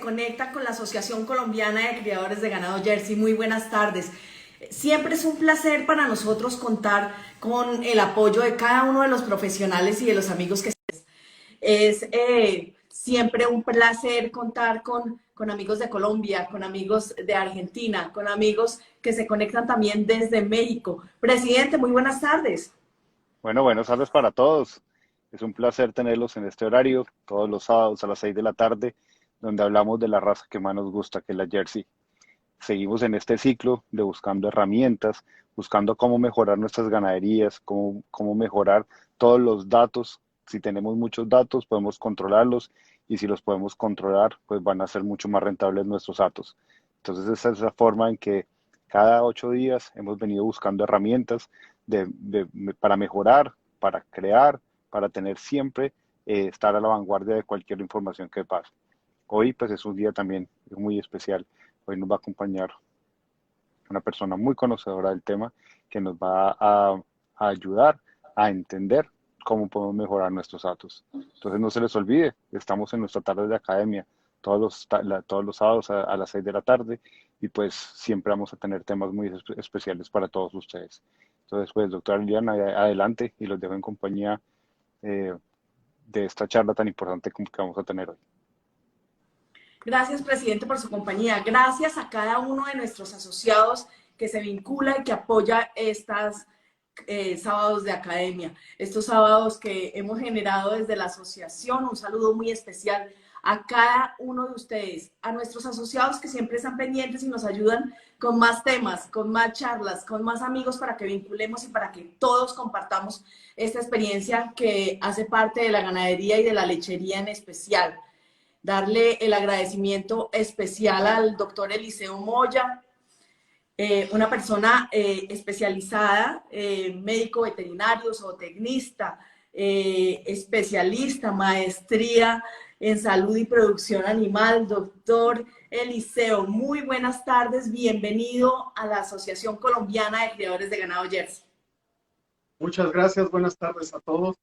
conecta con la Asociación Colombiana de Criadores de Ganado Jersey. Muy buenas tardes. Siempre es un placer para nosotros contar con el apoyo de cada uno de los profesionales y de los amigos que es siempre un placer contar con amigos de Colombia, con amigos de Argentina, con amigos que se conectan también desde México. Presidente, muy buenas tardes. Bueno, buenas tardes para todos. Es un placer tenerlos en este horario, todos los sábados a las 6 de la tarde, donde hablamos de la raza que más nos gusta, que es la Jersey. Seguimos en este ciclo de buscando herramientas, buscando cómo mejorar nuestras ganaderías, cómo mejorar todos los datos. Si tenemos muchos datos, podemos controlarlos y si los podemos controlar, pues van a ser mucho más rentables nuestros datos. Entonces, esa es la forma en que cada 8 días hemos venido buscando herramientas para mejorar, para crear, para tener siempre, estar a la vanguardia de cualquier información que pase. Hoy, pues, es un día también muy especial. Hoy nos va a acompañar una persona muy conocedora del tema que nos va a ayudar a entender cómo podemos mejorar nuestros datos. Entonces no se les olvide, estamos en nuestra tarde de academia todos los sábados a las 6 de la tarde y pues siempre vamos a tener temas muy especiales para todos ustedes. Entonces pues doctora Liliana, adelante y los dejo en compañía eh, de esta charla tan importante que vamos a tener hoy. Gracias, presidente, por su compañía. Gracias a cada uno de nuestros asociados que se vincula y que apoya estas sábados de academia, estos sábados que hemos generado desde la asociación. Un saludo muy especial a cada uno de ustedes, a nuestros asociados que siempre están pendientes y nos ayudan con más temas, con más charlas, con más amigos para que vinculemos y para que todos compartamos esta experiencia que hace parte de la ganadería y de la lechería en especial. Darle el agradecimiento especial al doctor Eliseo Moya, una persona especializada, médico veterinario, zootecnista, especialista, maestría en salud y producción animal. Doctor Eliseo, muy buenas tardes, bienvenido a la Asociación Colombiana de Criadores de Ganado Jersey. Muchas gracias, buenas tardes a todos.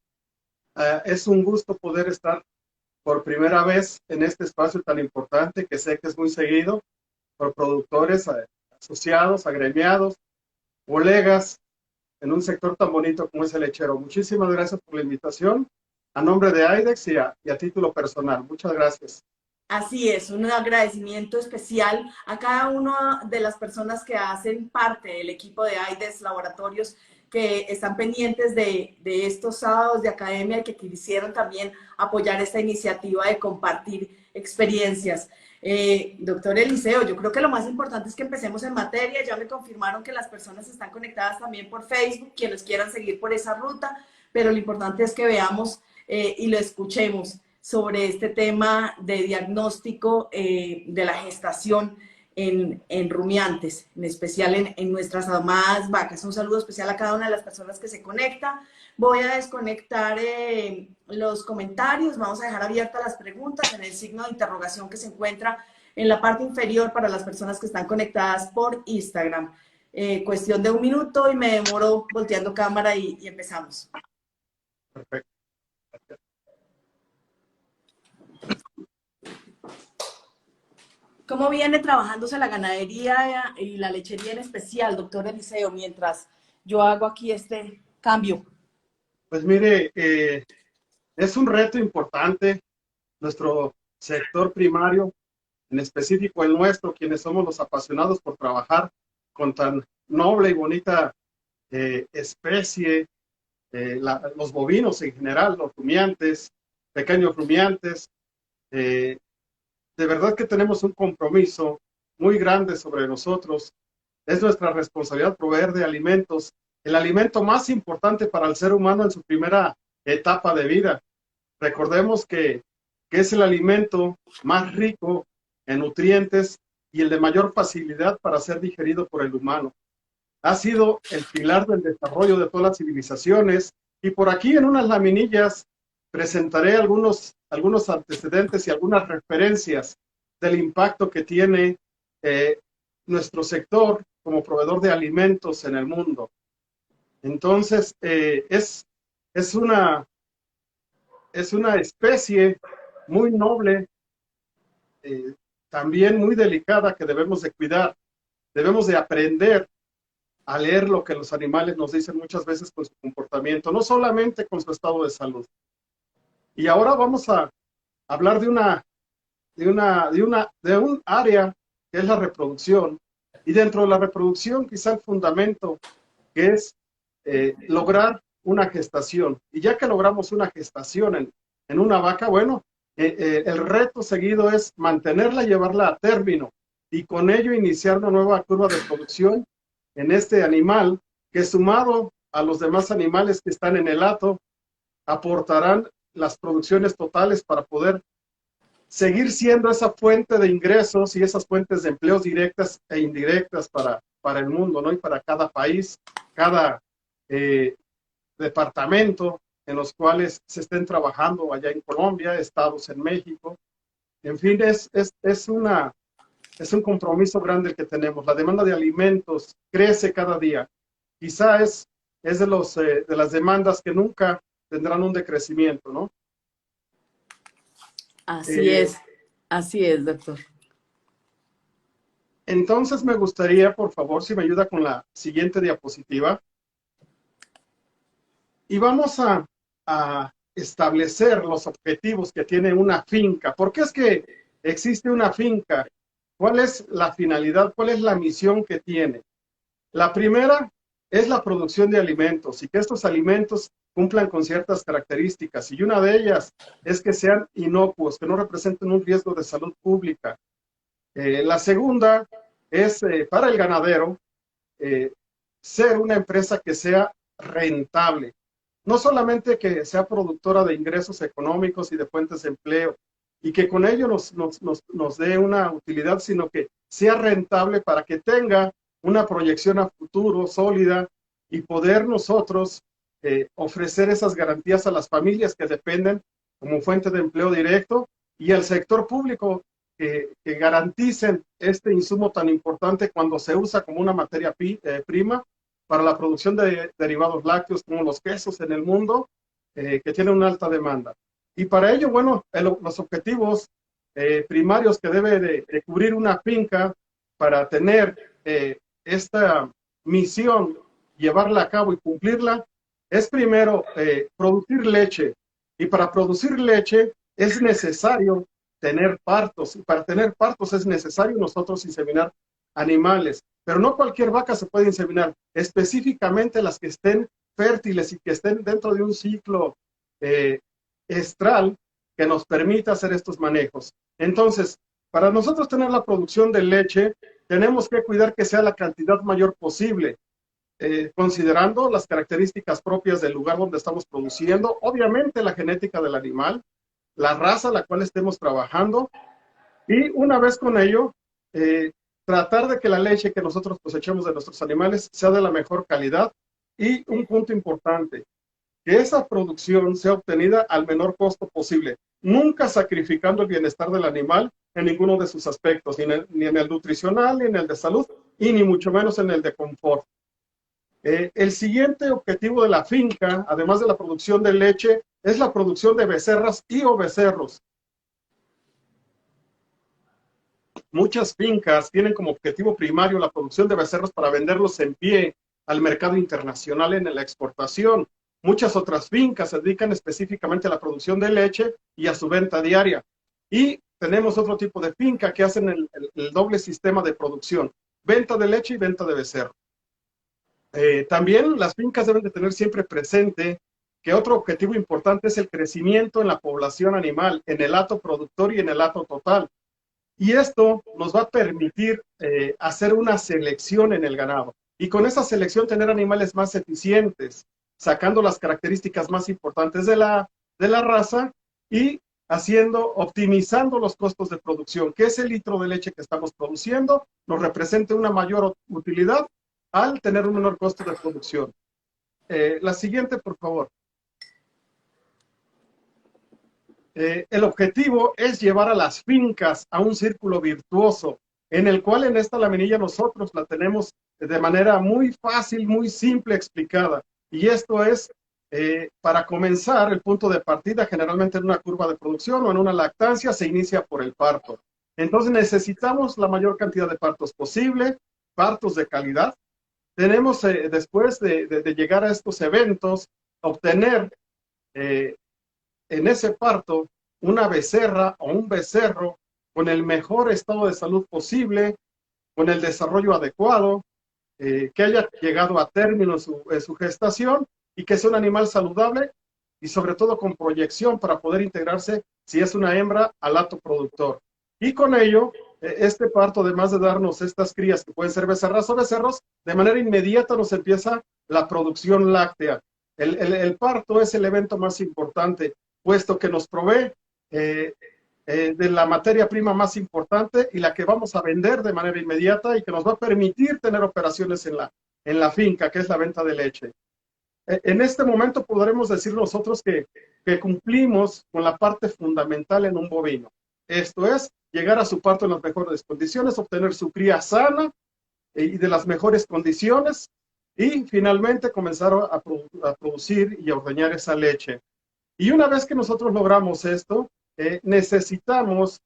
Es un gusto poder estar por primera vez en este espacio tan importante que sé que es muy seguido por productores, asociados, agremiados, colegas en un sector tan bonito como es el lechero. Muchísimas gracias por la invitación a nombre de AIDEX y a título personal. Muchas gracias. Así es, un agradecimiento especial a cada una de las personas que hacen parte del equipo de AIDES Laboratorios, que están pendientes de estos sábados de academia y que quisieron también apoyar esta iniciativa de compartir experiencias. Doctor Eliseo, yo creo que lo más importante es que empecemos en materia. Ya me confirmaron que las personas están conectadas también por Facebook, quienes quieran seguir por esa ruta, pero lo importante es que veamos y lo escuchemos sobre este tema de diagnóstico de la gestación en rumiantes, en especial en nuestras amadas vacas. Un saludo especial a cada una de las personas que se conecta. Voy a desconectar los comentarios, vamos a dejar abiertas las preguntas en el signo de interrogación que se encuentra en la parte inferior para las personas que están conectadas por Instagram. Cuestión de 1 minuto y me demoro volteando cámara y empezamos. Perfecto. ¿Cómo viene trabajándose la ganadería y la lechería en especial, doctor Eliseo, mientras yo hago aquí este cambio? Pues mire, es un reto importante nuestro sector primario, en específico el nuestro, quienes somos los apasionados por trabajar con tan noble y bonita especie, los bovinos en general, los rumiantes, pequeños rumiantes. De verdad que tenemos un compromiso muy grande sobre nosotros. Es nuestra responsabilidad proveer de alimentos, el alimento más importante para el ser humano en su primera etapa de vida. Recordemos que es el alimento más rico en nutrientes y el de mayor facilidad para ser digerido por el humano. Ha sido el pilar del desarrollo de todas las civilizaciones y por aquí en unas laminillas presentaré algunos antecedentes y algunas referencias del impacto que tiene nuestro sector como proveedor de alimentos en el mundo. Entonces, es una especie muy noble, también muy delicada que debemos de cuidar. Debemos de aprender a leer lo que los animales nos dicen muchas veces con su comportamiento, no solamente con su estado de salud. Y ahora vamos a hablar de un área que es la reproducción. Y dentro de la reproducción, quizá el fundamento que es lograr una gestación. Y ya que logramos una gestación en una vaca, bueno, el reto seguido es mantenerla y llevarla a término. Y con ello iniciar una nueva curva de producción en este animal que, sumado a los demás animales que están en el hato, aportarán las producciones totales para poder seguir siendo esa fuente de ingresos y esas fuentes de empleos directas e indirectas para el mundo, ¿no? Y para cada país, cada departamento en los cuales se estén trabajando allá en Colombia, estados en México. En fin, es un compromiso grande el que tenemos. La demanda de alimentos crece cada día. Quizá es de las demandas que nunca tendrán un decrecimiento, ¿no? Así es, doctor. Entonces me gustaría, por favor, si me ayuda con la siguiente diapositiva. Y vamos a establecer los objetivos que tiene una finca. ¿Por qué es que existe una finca? ¿Cuál es la finalidad? ¿Cuál es la misión que tiene? La primera es la producción de alimentos y que estos alimentos cumplan con ciertas características. Y una de ellas es que sean inocuos, que no representen un riesgo de salud pública. La segunda es para el ganadero ser una empresa que sea rentable. No solamente que sea productora de ingresos económicos y de fuentes de empleo, y que con ello nos dé una utilidad, sino que sea rentable para que tenga una proyección a futuro sólida y poder nosotros ofrecer esas garantías a las familias que dependen como fuente de empleo directo y al sector público que garanticen este insumo tan importante cuando se usa como una materia prima para la producción de derivados lácteos como los quesos en el mundo, que tienen una alta demanda. Y para ello, bueno, los objetivos primarios que debe de cubrir una finca para tener esta misión, llevarla a cabo y cumplirla, es primero producir leche. Y para producir leche es necesario tener partos. Y para tener partos es necesario nosotros inseminar animales. Pero no cualquier vaca se puede inseminar, específicamente las que estén fértiles y que estén dentro de un ciclo estral que nos permita hacer estos manejos. Entonces, para nosotros tener la producción de leche, tenemos que cuidar que sea la cantidad mayor posible, considerando las características propias del lugar donde estamos produciendo, obviamente la genética del animal, la raza a la cual estemos trabajando, y una vez con ello, tratar de que la leche que nosotros cosechemos de nuestros animales sea de la mejor calidad. Y un punto importante, que esa producción sea obtenida al menor costo posible, nunca sacrificando el bienestar del animal en ninguno de sus aspectos, ni en el nutricional, ni en el de salud, y ni mucho menos en el de confort. El siguiente objetivo de la finca, además de la producción de leche, es la producción de becerras y o becerros. Muchas fincas tienen como objetivo primario la producción de becerros para venderlos en pie al mercado internacional en la exportación. Muchas otras fincas se dedican específicamente a la producción de leche y a su venta diaria. Y tenemos otro tipo de finca que hacen el doble sistema de producción, venta de leche y venta de becerro. También las fincas deben de tener siempre presente que otro objetivo importante es el crecimiento en la población animal, en el hato productor y en el hato total. Y esto nos va a permitir hacer una selección en el ganado. Y con esa selección tener animales más eficientes, sacando las características más importantes de la raza y optimizando los costos de producción, que ese litro de leche que estamos produciendo nos represente una mayor utilidad al tener un menor costo de producción. La siguiente, por favor. El objetivo es llevar a las fincas a un círculo virtuoso, en el cual en esta laminilla nosotros la tenemos de manera muy fácil, muy simple explicada. Y esto es, para comenzar, el punto de partida generalmente en una curva de producción o en una lactancia se inicia por el parto. Entonces necesitamos la mayor cantidad de partos posible, partos de calidad. Tenemos, después de llegar a estos eventos, obtener en ese parto una becerra o un becerro con el mejor estado de salud posible, con el desarrollo adecuado, que haya llegado a término en su gestación y que sea un animal saludable y sobre todo con proyección para poder integrarse, si es una hembra, al hato productor. Y con ello, este parto, además de darnos estas crías que pueden ser becerras o becerros, de manera inmediata nos empieza la producción láctea. El parto es el evento más importante, puesto que nos provee de la materia prima más importante y la que vamos a vender de manera inmediata y que nos va a permitir tener operaciones en la finca, que es la venta de leche. En este momento podremos decir nosotros que cumplimos con la parte fundamental en un bovino. Esto es, llegar a su parto en las mejores condiciones, obtener su cría sana y de las mejores condiciones y finalmente comenzar a producir y a ordeñar esa leche. Y una vez que nosotros logramos esto, necesitamos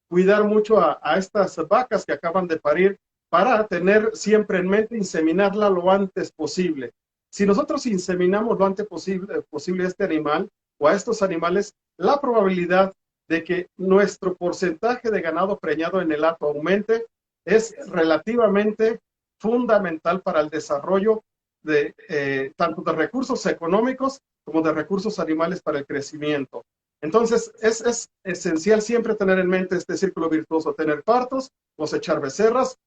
cuidar mucho a estas vacas que acaban de parir para tener siempre en mente inseminarla lo antes posible. Si nosotros inseminamos lo antes posible a este animal o a estos animales, la probabilidad de que nuestro porcentaje de ganado preñado en el hato aumente es relativamente fundamental para el desarrollo de tanto de recursos económicos como de recursos animales para el crecimiento. Entonces, es esencial siempre tener en mente este círculo virtuoso, tener partos, cosechar becerras,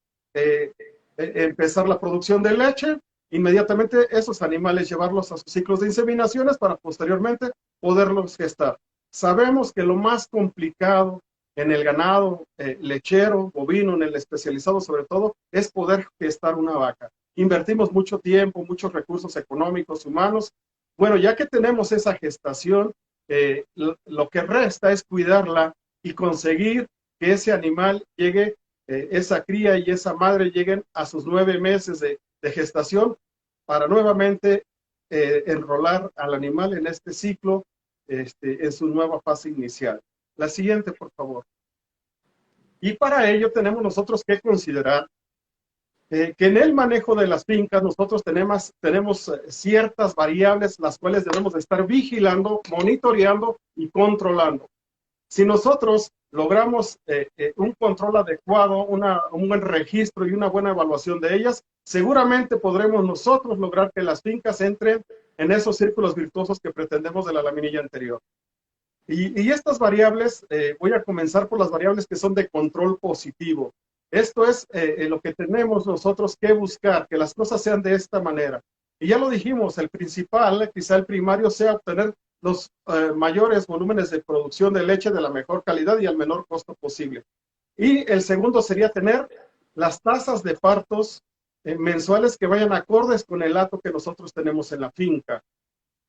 empezar la producción de leche, inmediatamente esos animales llevarlos a sus ciclos de inseminaciones para posteriormente poderlos gestar. Sabemos que lo más complicado en el ganado lechero, bovino, en el especializado sobre todo, es poder gestar una vaca. Invertimos mucho tiempo, muchos recursos económicos, humanos. Bueno, ya que tenemos esa gestación, lo que resta es cuidarla y conseguir que ese animal llegue, esa cría y esa madre lleguen a sus 9 meses de gestación para nuevamente enrolar al animal en este ciclo, en su nueva fase inicial. La siguiente, por favor. Y para ello tenemos nosotros que considerar que en el manejo de las fincas nosotros tenemos ciertas variables las cuales debemos de estar vigilando, monitoreando y controlando. Si nosotros logramos un control adecuado, un buen registro y una buena evaluación de ellas, seguramente podremos nosotros lograr que las fincas entren en esos círculos virtuosos que pretendemos de la laminilla anterior. Y estas variables, voy a comenzar por las variables que son de control positivo. Esto es lo que tenemos nosotros que buscar, que las cosas sean de esta manera. Y ya lo dijimos, el principal, quizá el primario, sea obtener los mayores volúmenes de producción de leche de la mejor calidad y al menor costo posible. Y el segundo sería tener las tasas de partos mensuales que vayan acordes con el hato que nosotros tenemos en la finca.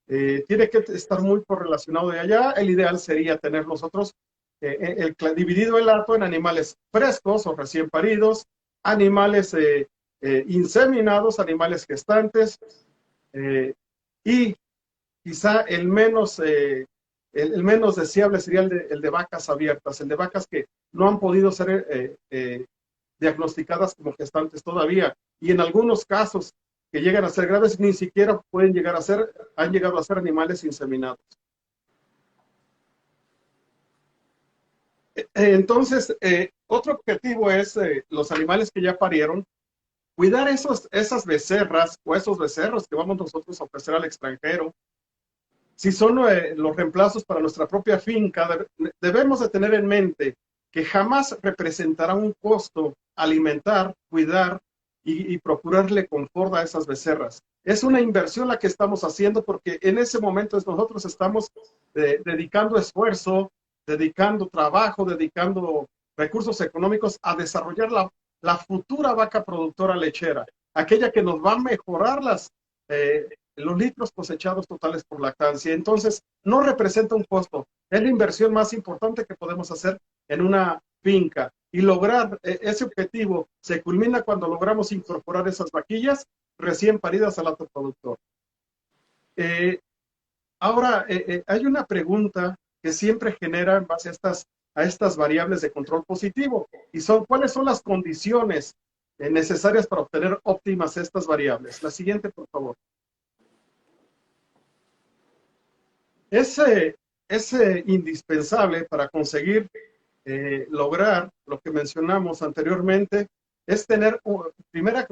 Tiene que estar muy correlacionado de allá. El ideal sería tener nosotros dividido el hato en animales frescos o recién paridos, animales inseminados, animales gestantes, y quizá el menos deseable sería el de vacas abiertas, el de vacas que no han podido ser diagnosticadas como gestantes todavía, y en algunos casos que llegan a ser graves, ni siquiera pueden llegar a ser, han llegado a ser animales inseminados. Entonces, otro objetivo es los animales que ya parieron, cuidar esas becerras o esos becerros que vamos nosotros a ofrecer al extranjero. Si son los reemplazos para nuestra propia finca, debemos de tener en mente que jamás representará un costo alimentar, cuidar y procurarle confort a esas becerras. Es una inversión la que estamos haciendo porque en ese momento nosotros estamos dedicando esfuerzo, dedicando trabajo, dedicando recursos económicos a desarrollar la futura vaca productora lechera, aquella que nos va a mejorar los litros cosechados totales por lactancia. Entonces, no representa un costo, es la inversión más importante que podemos hacer en una finca. Y lograr ese objetivo se culmina cuando logramos incorporar esas vaquillas recién paridas al hato productor. Ahora, hay una pregunta que siempre genera en base a estas a estas variables de control positivo. Y ¿cuáles son las condiciones necesarias para obtener óptimas estas variables? La siguiente, por favor. Es indispensable para conseguir lograr lo que mencionamos anteriormente, es tener,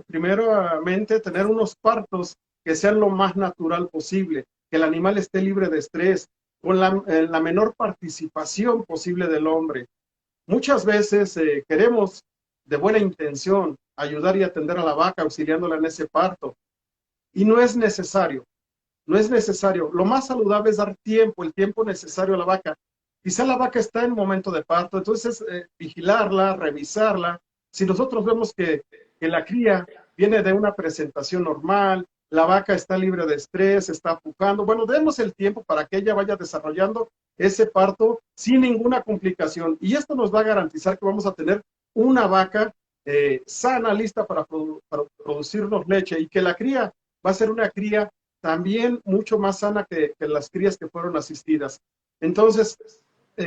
primeramente, tener unos partos que sean lo más natural posible, que el animal esté libre de estrés, con la menor participación posible del hombre. Muchas veces queremos, de buena intención, ayudar y atender a la vaca, auxiliándola en ese parto, y no es necesario. No es necesario. Lo más saludable es dar tiempo, el tiempo necesario a la vaca. Quizá la vaca está en momento de parto, entonces vigilarla, revisarla. Si nosotros vemos que la cría viene de una presentación normal, la vaca está libre de estrés, está pujando, bueno, demos el tiempo para que ella vaya desarrollando ese parto sin ninguna complicación. Y esto nos va a garantizar que vamos a tener una vaca sana, lista para producirnos leche, y que la cría va a ser una cría también mucho más sana que las crías que fueron asistidas. Entonces,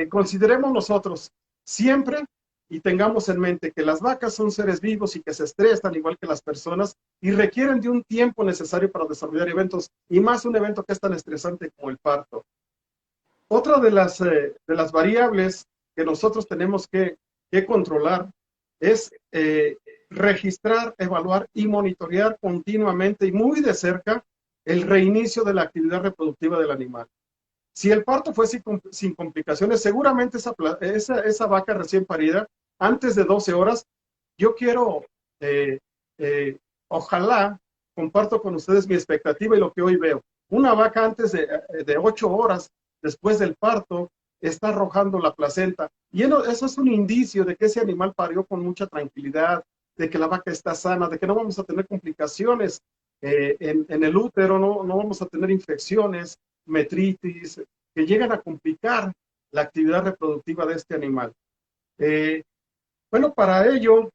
consideremos nosotros siempre y tengamos en mente que las vacas son seres vivos y que se estresan igual que las personas y requieren de un tiempo necesario para desarrollar eventos, y más un evento que es tan estresante como el parto. Otra de las variables que nosotros tenemos que controlar es registrar, evaluar y monitorear continuamente y muy de cerca el reinicio de la actividad reproductiva del animal. Si el parto fue sin complicaciones, seguramente esa vaca recién parida, antes de 12 horas, yo quiero, ojalá, comparto con ustedes mi expectativa y lo que hoy veo. Una vaca antes de 8 horas después del parto está arrojando la placenta. Y eso es un indicio de que ese animal parió con mucha tranquilidad, de que la vaca está sana, de que no vamos a tener complicaciones en el útero, no vamos a tener infecciones, metritis, que llegan a complicar la actividad reproductiva de este animal. Bueno, para ello,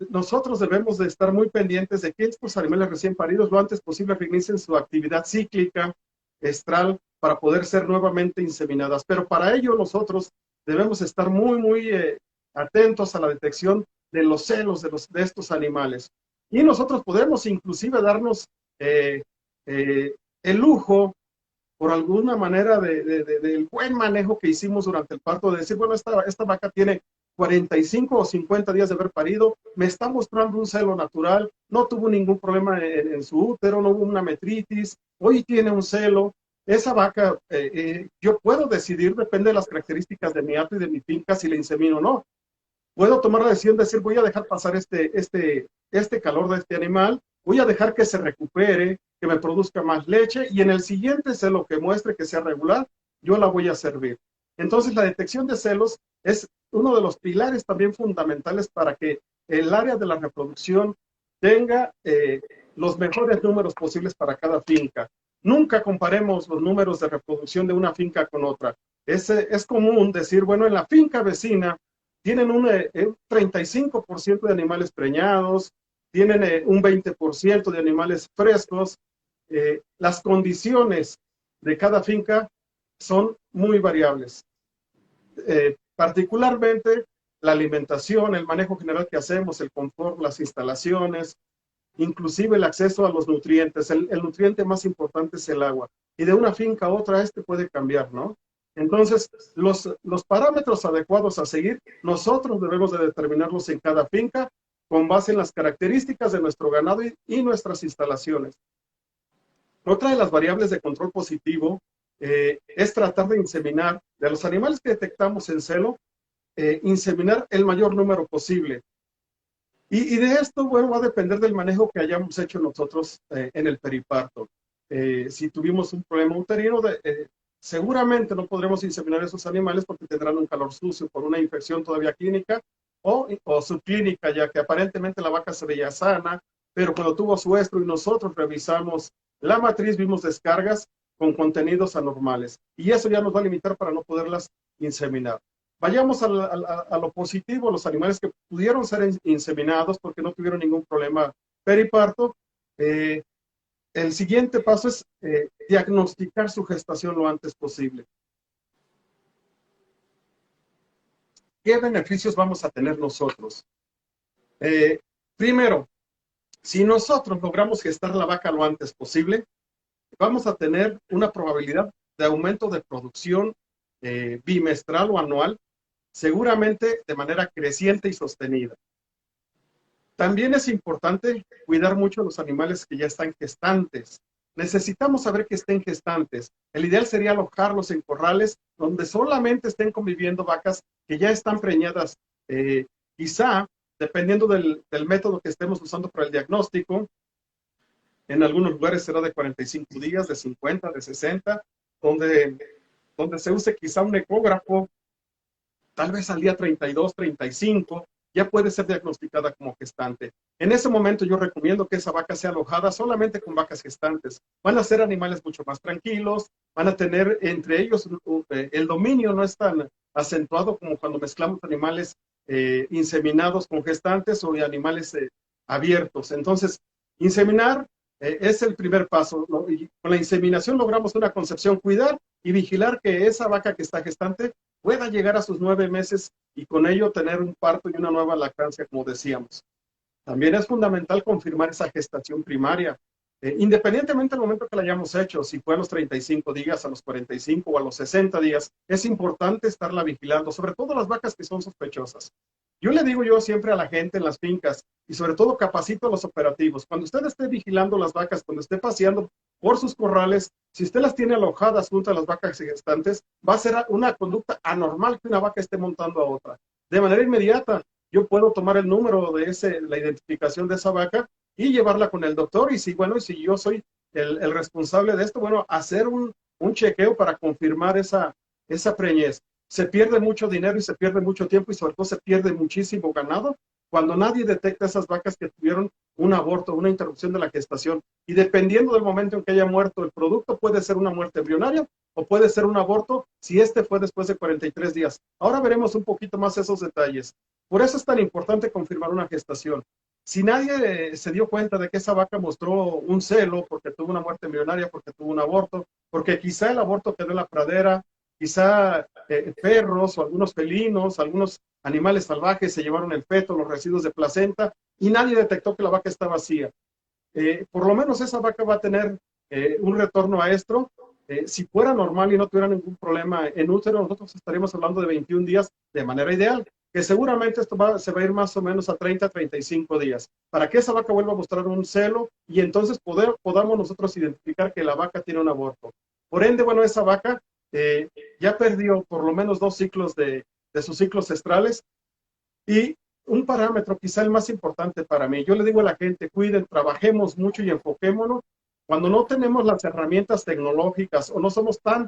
nosotros debemos de estar muy pendientes de que estos animales recién paridos lo antes posible reinicien su actividad cíclica, estral, para poder ser nuevamente inseminadas. Pero para ello nosotros debemos estar muy atentos a la detección de los celos de estos animales. Y nosotros podemos inclusive darnos el lujo, por alguna manera, del buen manejo que hicimos durante el parto, de decir, bueno, esta vaca tiene 45 o 50 días de haber parido, me está mostrando un celo natural, no tuvo ningún problema en su útero, no hubo una metritis, hoy tiene un celo. Esa vaca, yo puedo decidir, depende de las características de mi hato y de mi finca, si le insemino o no. Puedo tomar la decisión de decir, voy a dejar pasar este calor de este animal, voy a dejar que se recupere, que me produzca más leche, y en el siguiente celo que muestre que sea regular, yo la voy a servir. Entonces, la detección de celos es uno de los pilares también fundamentales para que el área de la reproducción tenga los mejores números posibles para cada finca. Nunca comparemos los números de reproducción de una finca con otra. Es común decir, bueno, en la finca vecina tienen un 35% de animales preñados, tienen un 20% de animales frescos. Las condiciones de cada finca son muy variables. Particularmente la alimentación, el manejo general que hacemos, el confort, las instalaciones, inclusive el acceso a los nutrientes. El nutriente más importante es el agua. Y de una finca a otra puede cambiar, ¿no? Entonces, los parámetros adecuados a seguir, nosotros debemos de determinarlos en cada finca con base en las características de nuestro ganado y nuestras instalaciones. Otra de las variables de control positivo es tratar de inseminar, de los animales que detectamos en celo, inseminar el mayor número posible. Y de esto, bueno, va a depender del manejo que hayamos hecho nosotros en el periparto. Si tuvimos un problema uterino, seguramente no podremos inseminar esos animales porque tendrán un calor sucio por una infección todavía clínica o subclínica, ya que aparentemente la vaca se veía sana, pero cuando tuvo su estro y nosotros revisamos la matriz, vimos descargas con contenidos anormales. Y eso ya nos va a limitar para no poderlas inseminar. Vayamos a lo positivo, los animales que pudieron ser inseminados porque no tuvieron ningún problema periparto. El siguiente paso es diagnosticar su gestación lo antes posible. ¿qué beneficios vamos a tener nosotros? Primero, si nosotros logramos gestar la vaca lo antes posible, vamos a tener una probabilidad de aumento de producción bimestral o anual, seguramente de manera creciente y sostenida. También es importante cuidar mucho a los animales que ya están gestantes. Necesitamos saber que estén gestantes. El ideal sería alojarlos en corrales donde solamente estén conviviendo vacas que ya están preñadas. Quizá, dependiendo del método que estemos usando para el diagnóstico, en algunos lugares será de 45 días, de 50, de 60, donde se use quizá un ecógrafo, tal vez al día 32, 35, ya puede ser diagnosticada como gestante. En ese momento yo recomiendo que esa vaca sea alojada solamente con vacas gestantes. Van a ser animales mucho más tranquilos, van a tener entre ellos, el dominio no es tan acentuado como cuando mezclamos animales inseminados con gestantes o animales abiertos. Entonces, inseminar es el primer paso, ¿no? Y con la inseminación logramos una concepción, cuidar y vigilar que esa vaca que está gestante pueda llegar a sus 9 meses y con ello tener un parto y una nueva lactancia, como decíamos. También es fundamental confirmar esa gestación primaria, independientemente del momento que la hayamos hecho, si fue a los 35 días, a los 45 o a los 60 días, es importante estarla vigilando, sobre todo las vacas que son sospechosas. Yo le digo siempre a la gente en las fincas, y sobre todo capacito a los operativos, cuando usted esté vigilando las vacas, cuando esté paseando por sus corrales, si usted las tiene alojadas junto a las vacas gestantes, va a ser una conducta anormal que una vaca esté montando a otra. De manera inmediata, yo puedo tomar el número de la identificación de esa vaca y llevarla con el doctor, y si yo soy el responsable de esto, hacer un chequeo para confirmar esa preñez. Se pierde mucho dinero y se pierde mucho tiempo y sobre todo se pierde muchísimo ganado cuando nadie detecta esas vacas que tuvieron un aborto, una interrupción de la gestación. Y dependiendo del momento en que haya muerto el producto, puede ser una muerte embrionaria o puede ser un aborto si este fue después de 43 días. Ahora veremos un poquito más esos detalles. Por eso es tan importante confirmar una gestación. Si nadie se dio cuenta de que esa vaca mostró un celo porque tuvo una muerte embrionaria, porque tuvo un aborto, porque quizá el aborto quedó en la pradera, quizá perros o algunos felinos, algunos animales salvajes se llevaron el feto, los residuos de placenta, y nadie detectó que la vaca está vacía. Por lo menos esa vaca va a tener un retorno a estro. Si fuera normal y no tuviera ningún problema en útero, nosotros estaríamos hablando de 21 días de manera ideal, que seguramente esto se va a ir más o menos a 30, 35 días, para que esa vaca vuelva a mostrar un celo y entonces podamos nosotros identificar que la vaca tiene un aborto. Por ende, esa vaca ya perdió por lo menos 2 ciclos de sus ciclos estrales. Y un parámetro, quizá el más importante para mí, yo le digo a la gente, cuiden, trabajemos mucho y enfoquémonos. Cuando no tenemos las herramientas tecnológicas o no somos tan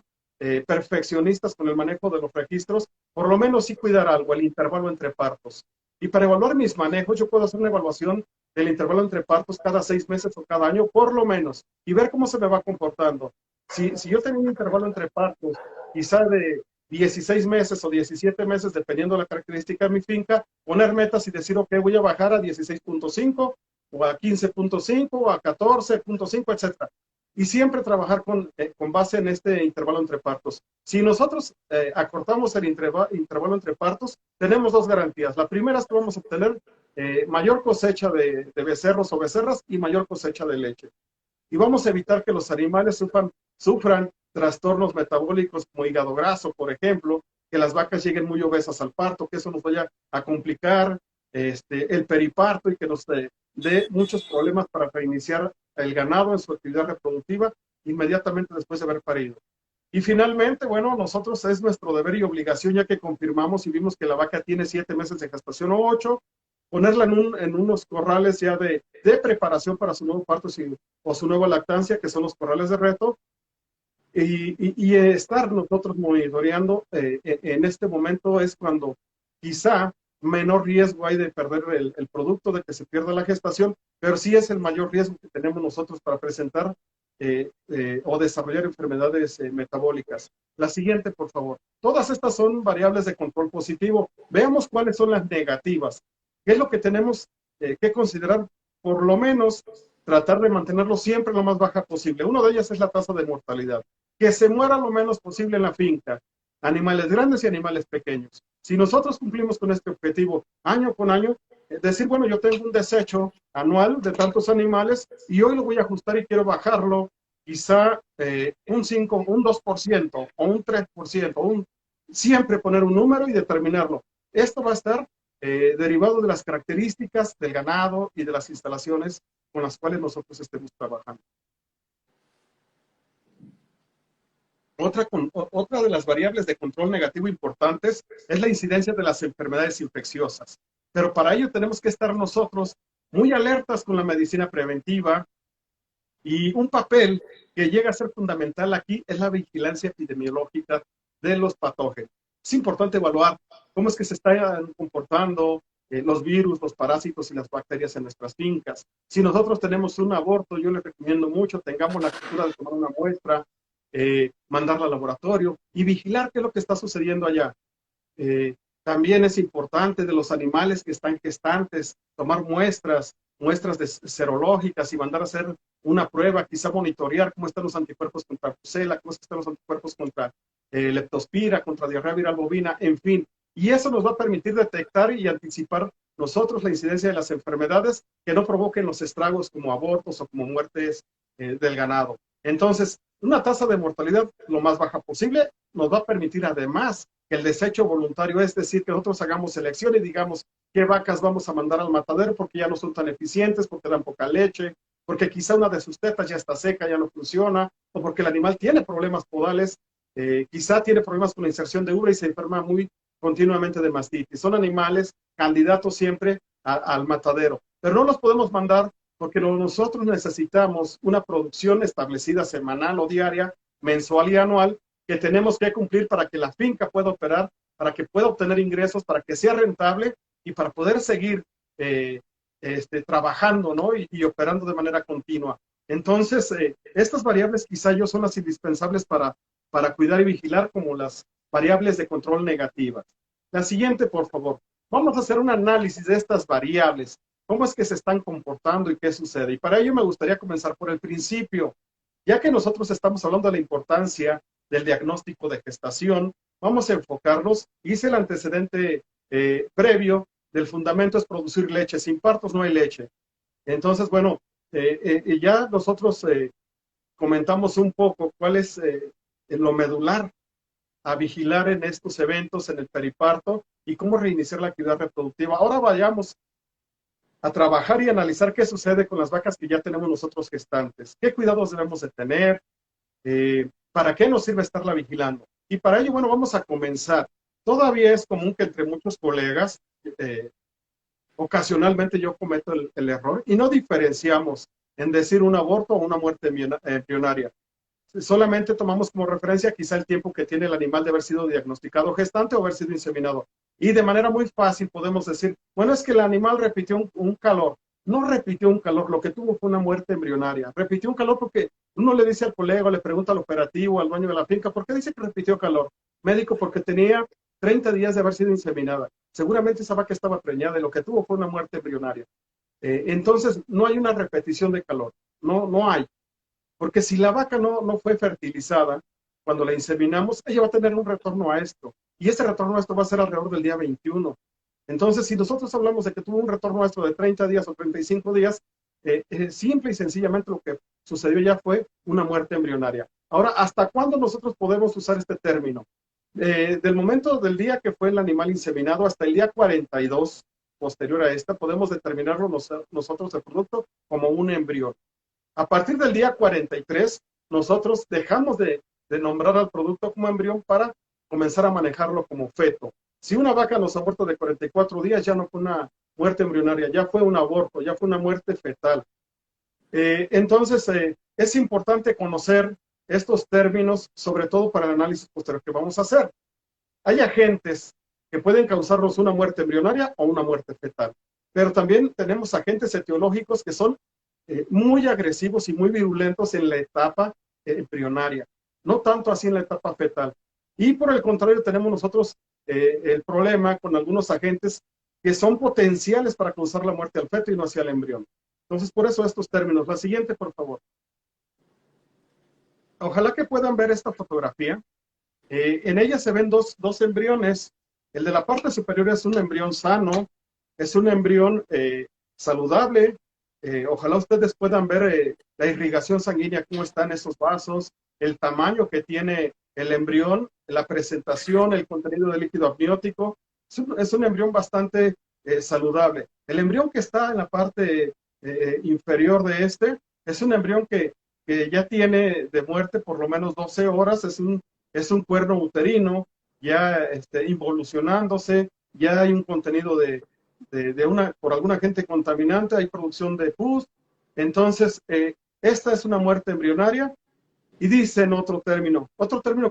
perfeccionistas con el manejo de los registros, por lo menos sí cuidar algo, el intervalo entre partos. Y para evaluar mis manejos, yo puedo hacer una evaluación del intervalo entre partos cada 6 meses o cada año, por lo menos, y ver cómo se me va comportando. Si yo tengo un intervalo entre partos, quizá de 16 meses o 17 meses, dependiendo de la característica de mi finca, poner metas y decir, ok, voy a bajar a 16.5 o a 15.5 o a 14.5, etcétera. Y siempre trabajar con base en este intervalo entre partos. Si nosotros acortamos el intervalo entre partos, tenemos 2 garantías. La primera es que vamos a obtener mayor cosecha de becerros o becerras y mayor cosecha de leche. Y vamos a evitar que los animales sufran trastornos metabólicos como hígado graso, por ejemplo, que las vacas lleguen muy obesas al parto, que eso nos vaya a complicar el periparto y que nos dé muchos problemas para reiniciar el ganado en su actividad reproductiva inmediatamente después de haber parido. Y finalmente, nosotros es nuestro deber y obligación, ya que confirmamos y vimos que la vaca tiene 7 meses de gestación o 8, ponerla en unos corrales ya de preparación para su nuevo parto o su nueva lactancia, que son los corrales de reto, y estar nosotros monitoreando. En este momento es cuando quizá menor riesgo hay de perder el producto, de que se pierda la gestación, pero sí es el mayor riesgo que tenemos nosotros para presentar o desarrollar enfermedades metabólicas. La siguiente, por favor. Todas estas son variables de control positivo. Veamos cuáles son las negativas. ¿Qué es lo que tenemos que considerar? Por lo menos tratar de mantenerlo siempre lo más baja posible. Una de ellas es la tasa de mortalidad. Que se muera lo menos posible en la finca. animales grandes y animales pequeños. Si nosotros cumplimos con este objetivo año con año, decir, bueno, yo tengo un desecho anual de tantos animales y hoy lo voy a ajustar y quiero bajarlo quizá un 5, un 2% o un 3%, siempre poner un número y determinarlo. Esto va a estar derivado de las características del ganado y de las instalaciones con las cuales nosotros estemos trabajando. Otra de las variables de control negativo importantes es la incidencia de las enfermedades infecciosas. Pero para ello tenemos que estar nosotros muy alertas con la medicina preventiva, y un papel que llega a ser fundamental aquí es la vigilancia epidemiológica de los patógenos. Es importante evaluar cómo es que se están comportando los virus, los parásitos y las bacterias en nuestras fincas. Si nosotros tenemos un aborto, yo les recomiendo mucho, tengamos la cultura de tomar una muestra, mandarla al laboratorio y vigilar qué es lo que está sucediendo allá. También es importante de los animales que están gestantes, tomar muestras serológicas y mandar a hacer una prueba, quizá monitorear cómo están los anticuerpos contra brucela, cómo están los anticuerpos contra leptospira, contra diarrea viral bovina, en fin. Y eso nos va a permitir detectar y anticipar nosotros la incidencia de las enfermedades que no provoquen los estragos como abortos o como muertes del ganado. Entonces, una tasa de mortalidad lo más baja posible nos va a permitir además que el desecho voluntario, es decir, que nosotros hagamos selección y digamos qué vacas vamos a mandar al matadero porque ya no son tan eficientes, porque dan poca leche, porque quizá una de sus tetas ya está seca, ya no funciona, o porque el animal tiene problemas podales, quizá tiene problemas con la inserción de urea y se enferma muy continuamente de mastitis. Son animales candidatos siempre al matadero, pero no los podemos mandar porque nosotros necesitamos una producción establecida semanal o diaria, mensual y anual, que tenemos que cumplir para que la finca pueda operar, para que pueda obtener ingresos, para que sea rentable y para poder seguir trabajando, ¿no? y operando de manera continua. Entonces, estas variables quizá yo son las indispensables para cuidar y vigilar como las variables de control negativas. La siguiente, por favor. Vamos a hacer un análisis de estas variables. ¿Cómo es que se están comportando y qué sucede? Y para ello me gustaría comenzar por el principio. Ya que nosotros estamos hablando de la importancia del diagnóstico de gestación, vamos a enfocarnos, hice el antecedente previo del fundamento es producir leche, sin partos no hay leche. Entonces, bueno, ya nosotros comentamos un poco cuál es lo medular a vigilar en estos eventos, en el periparto, y cómo reiniciar la actividad reproductiva. Ahora vayamos a trabajar y analizar qué sucede con las vacas que ya tenemos nosotros gestantes. ¿Qué cuidados debemos de tener? ¿Para qué nos sirve estarla vigilando? Y para ello, bueno, vamos a comenzar. Todavía es común que entre muchos colegas, ocasionalmente yo cometo el error y no diferenciamos en decir un aborto o una muerte embrionaria. Solamente tomamos como referencia quizá el tiempo que tiene el animal de haber sido diagnosticado gestante o haber sido inseminado. Y de manera muy fácil podemos decir, bueno, es que el animal repitió un calor. No repitió un calor, lo que tuvo fue una muerte embrionaria. Repitió un calor porque uno le dice al colega, le pregunta al operativo, al dueño de la finca, ¿por qué dice que repitió calor? Médico, porque tenía 30 días de haber sido inseminada. Seguramente esa vaca estaba preñada y lo que tuvo fue una muerte embrionaria. Entonces, no hay una repetición de calor. No hay. Porque si la vaca no fue fertilizada, cuando la inseminamos, ella va a tener un retorno a esto. Y ese retorno a esto va a ser alrededor del día 21. Entonces, si nosotros hablamos de que tuvo un retorno a esto de 30 días o 35 días, simple y sencillamente lo que sucedió ya fue una muerte embrionaria. Ahora, ¿hasta cuándo nosotros podemos usar este término? Del momento del día que fue el animal inseminado hasta el día 42, posterior a esta, podemos determinarlo nosotros el producto como un embrión. A partir del día 43, nosotros dejamos de nombrar al producto como embrión para comenzar a manejarlo como feto. Si una vaca nos ha muerto de 44 días, ya no fue una muerte embrionaria, ya fue un aborto, ya fue una muerte fetal. Entonces, es importante conocer estos términos, sobre todo para el análisis posterior que vamos a hacer. Hay agentes que pueden causarnos una muerte embrionaria o una muerte fetal, pero también tenemos agentes etiológicos que son muy agresivos y muy virulentos en la etapa embrionaria, no tanto así en la etapa fetal. Y por el contrario, tenemos nosotros el problema con algunos agentes que son potenciales para causar la muerte al feto y no hacia el embrión. Entonces, por eso estos términos. La siguiente, por favor. Ojalá que puedan ver esta fotografía. En ella se ven dos embriones. El de la parte superior es un embrión sano, es un embrión saludable. Ojalá ustedes puedan ver la irrigación sanguínea, cómo están esos vasos, el tamaño que tiene el embrión, la presentación, el contenido de líquido amniótico. Es un embrión bastante saludable. El embrión que está en la parte inferior de este es un embrión que ya tiene de muerte por lo menos 12 horas, es un cuerno uterino ya involucionándose, ya hay un contenido por algún agente contaminante, hay producción de pus. Entonces, esta es una muerte embrionaria. Y dicen otro término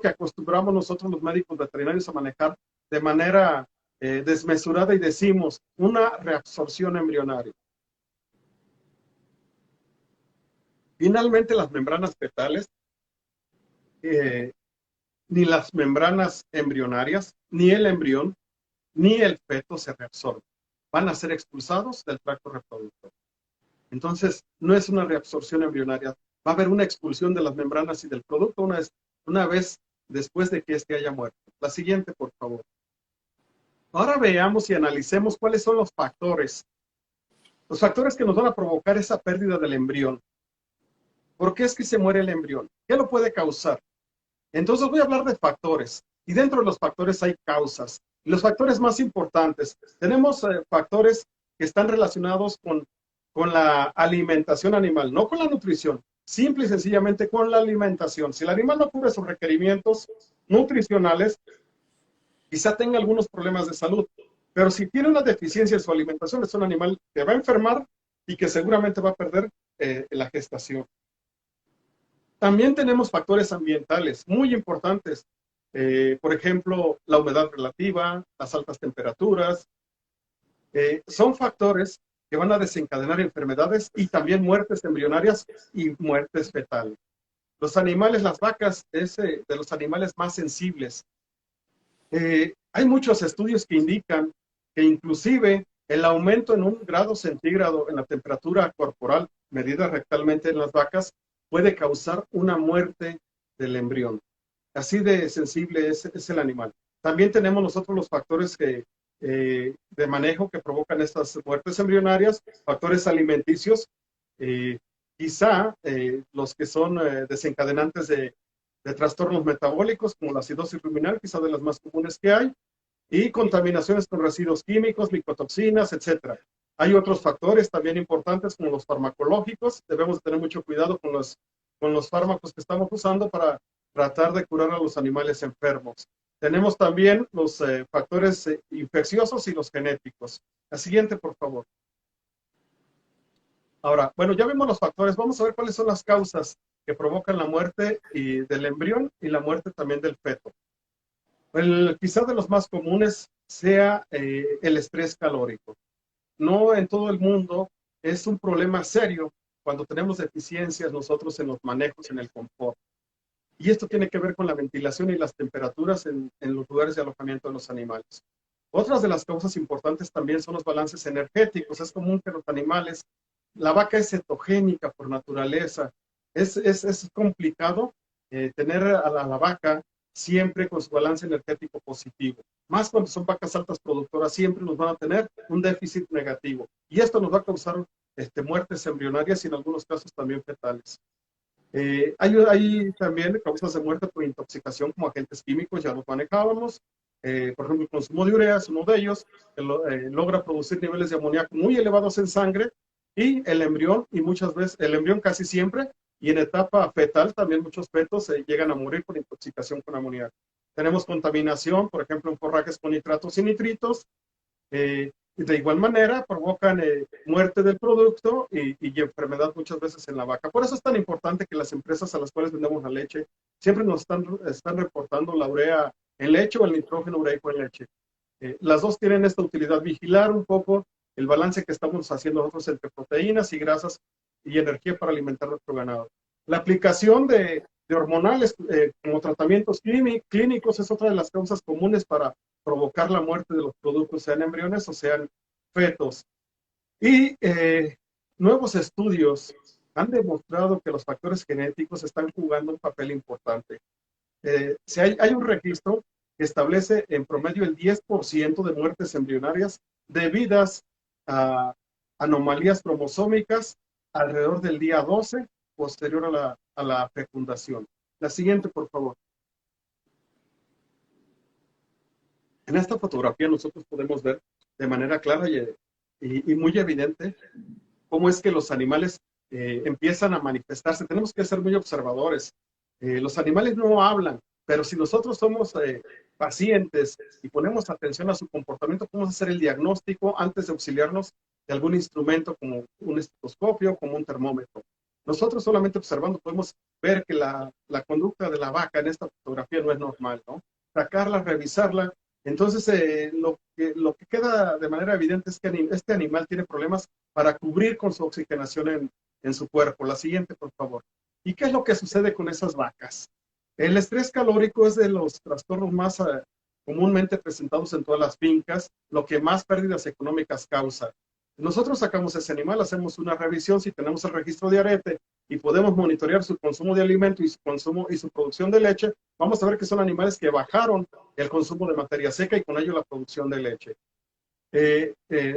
que acostumbramos nosotros los médicos veterinarios a manejar de manera desmesurada, y decimos una reabsorción embrionaria. Finalmente, las membranas fetales, ni las membranas embrionarias, ni el embrión, ni el feto se reabsorben. Van a ser expulsados del tracto reproductor. Entonces, no es una reabsorción embrionaria. Va a haber una expulsión de las membranas y del producto una vez después de que éste haya muerto. La siguiente, por favor. Ahora veamos y analicemos cuáles son los factores. Los factores que nos van a provocar esa pérdida del embrión. ¿Por qué es que se muere el embrión? ¿Qué lo puede causar? Entonces voy a hablar de factores. Y dentro de los factores hay causas. Y los factores más importantes. Tenemos factores que están relacionados con la alimentación animal, no con la nutrición, simple y sencillamente con la alimentación. Si el animal no cubre sus requerimientos nutricionales, quizá tenga algunos problemas de salud, pero si tiene una deficiencia en su alimentación, es un animal que va a enfermar y que seguramente va a perder la gestación. También tenemos factores ambientales muy importantes, por ejemplo, la humedad relativa, las altas temperaturas, son factores que van a desencadenar enfermedades y también muertes embrionarias y muertes fetales. Los animales, las vacas, es de los animales más sensibles. Hay muchos estudios que indican que inclusive el aumento en 1 °C en la temperatura corporal medida rectalmente en las vacas puede causar una muerte del embrión. Así de sensible es el animal. También tenemos nosotros los factores de manejo que provocan estas muertes embrionarias, factores alimenticios, quizá los que son desencadenantes de trastornos metabólicos como la acidosis ruminal, quizá de las más comunes que hay, y contaminaciones con residuos químicos, micotoxinas, etc. Hay otros factores también importantes como los farmacológicos. Debemos tener mucho cuidado con los fármacos que estamos usando para tratar de curar a los animales enfermos. Tenemos también los factores infecciosos y los genéticos. La siguiente, por favor. Ahora, bueno, ya vimos los factores. Vamos a ver cuáles son las causas que provocan la muerte del embrión y la muerte también del feto. Quizás de los más comunes sea el estrés calórico. No en todo el mundo es un problema serio cuando tenemos deficiencias nosotros en los manejos, en el confort. Y esto tiene que ver con la ventilación y las temperaturas en los lugares de alojamiento de los animales. Otras de las causas importantes también son los balances energéticos. Es común que los animales, la vaca es cetogénica por naturaleza. Es complicado tener a la vaca siempre con su balance energético positivo. Más cuando son vacas altas productoras, siempre nos van a tener un déficit negativo. Y esto nos va a causar muertes embrionarias y en algunos casos también fetales. Hay también causas de muerte por intoxicación como agentes químicos, ya los manejábamos. Por ejemplo, el consumo de urea es uno de ellos, que logra producir niveles de amoníaco muy elevados en sangre, y el embrión, y muchas veces, el embrión casi siempre, y en etapa fetal también muchos fetos llegan a morir por intoxicación con amoníaco. Tenemos contaminación, por ejemplo, en forrajes con nitratos y nitritos, y de igual manera provocan muerte del producto y enfermedad muchas veces en la vaca. Por eso es tan importante que las empresas a las cuales vendemos la leche siempre nos están reportando la urea en leche o el nitrógeno ureico en leche. Las dos tienen esta utilidad, vigilar un poco el balance que estamos haciendo nosotros entre proteínas y grasas y energía para alimentar nuestro ganado. La aplicación de hormonales como tratamientos clínicos es otra de las causas comunes para provocar la muerte de los productos, sean embriones o sean fetos. Y nuevos estudios han demostrado que los factores genéticos están jugando un papel importante. Si hay un registro que establece en promedio el 10% de muertes embrionarias debidas a anomalías cromosómicas alrededor del día 12 posterior a la fecundación. La siguiente, por favor. En esta fotografía nosotros podemos ver de manera clara y muy evidente cómo es que los animales empiezan a manifestarse. Tenemos que ser muy observadores. Los animales no hablan, pero si nosotros somos pacientes y ponemos atención a su comportamiento, podemos hacer el diagnóstico antes de auxiliarnos de algún instrumento como un estetoscopio, como un termómetro. Nosotros solamente observando podemos ver que la conducta de la vaca en esta fotografía no es normal, ¿no? Sacarla, revisarla. Entonces, lo que queda de manera evidente es que este animal tiene problemas para cubrir con su oxigenación en su cuerpo. La siguiente, por favor. ¿Y qué es lo que sucede con esas vacas? El estrés calórico es de los trastornos más comúnmente presentados en todas las fincas, lo que más pérdidas económicas causa. Nosotros sacamos ese animal, hacemos una revisión, si tenemos el registro de arete y podemos monitorear su consumo de alimento y su consumo y su producción de leche, vamos a ver que son animales que bajaron el consumo de materia seca y con ello la producción de leche.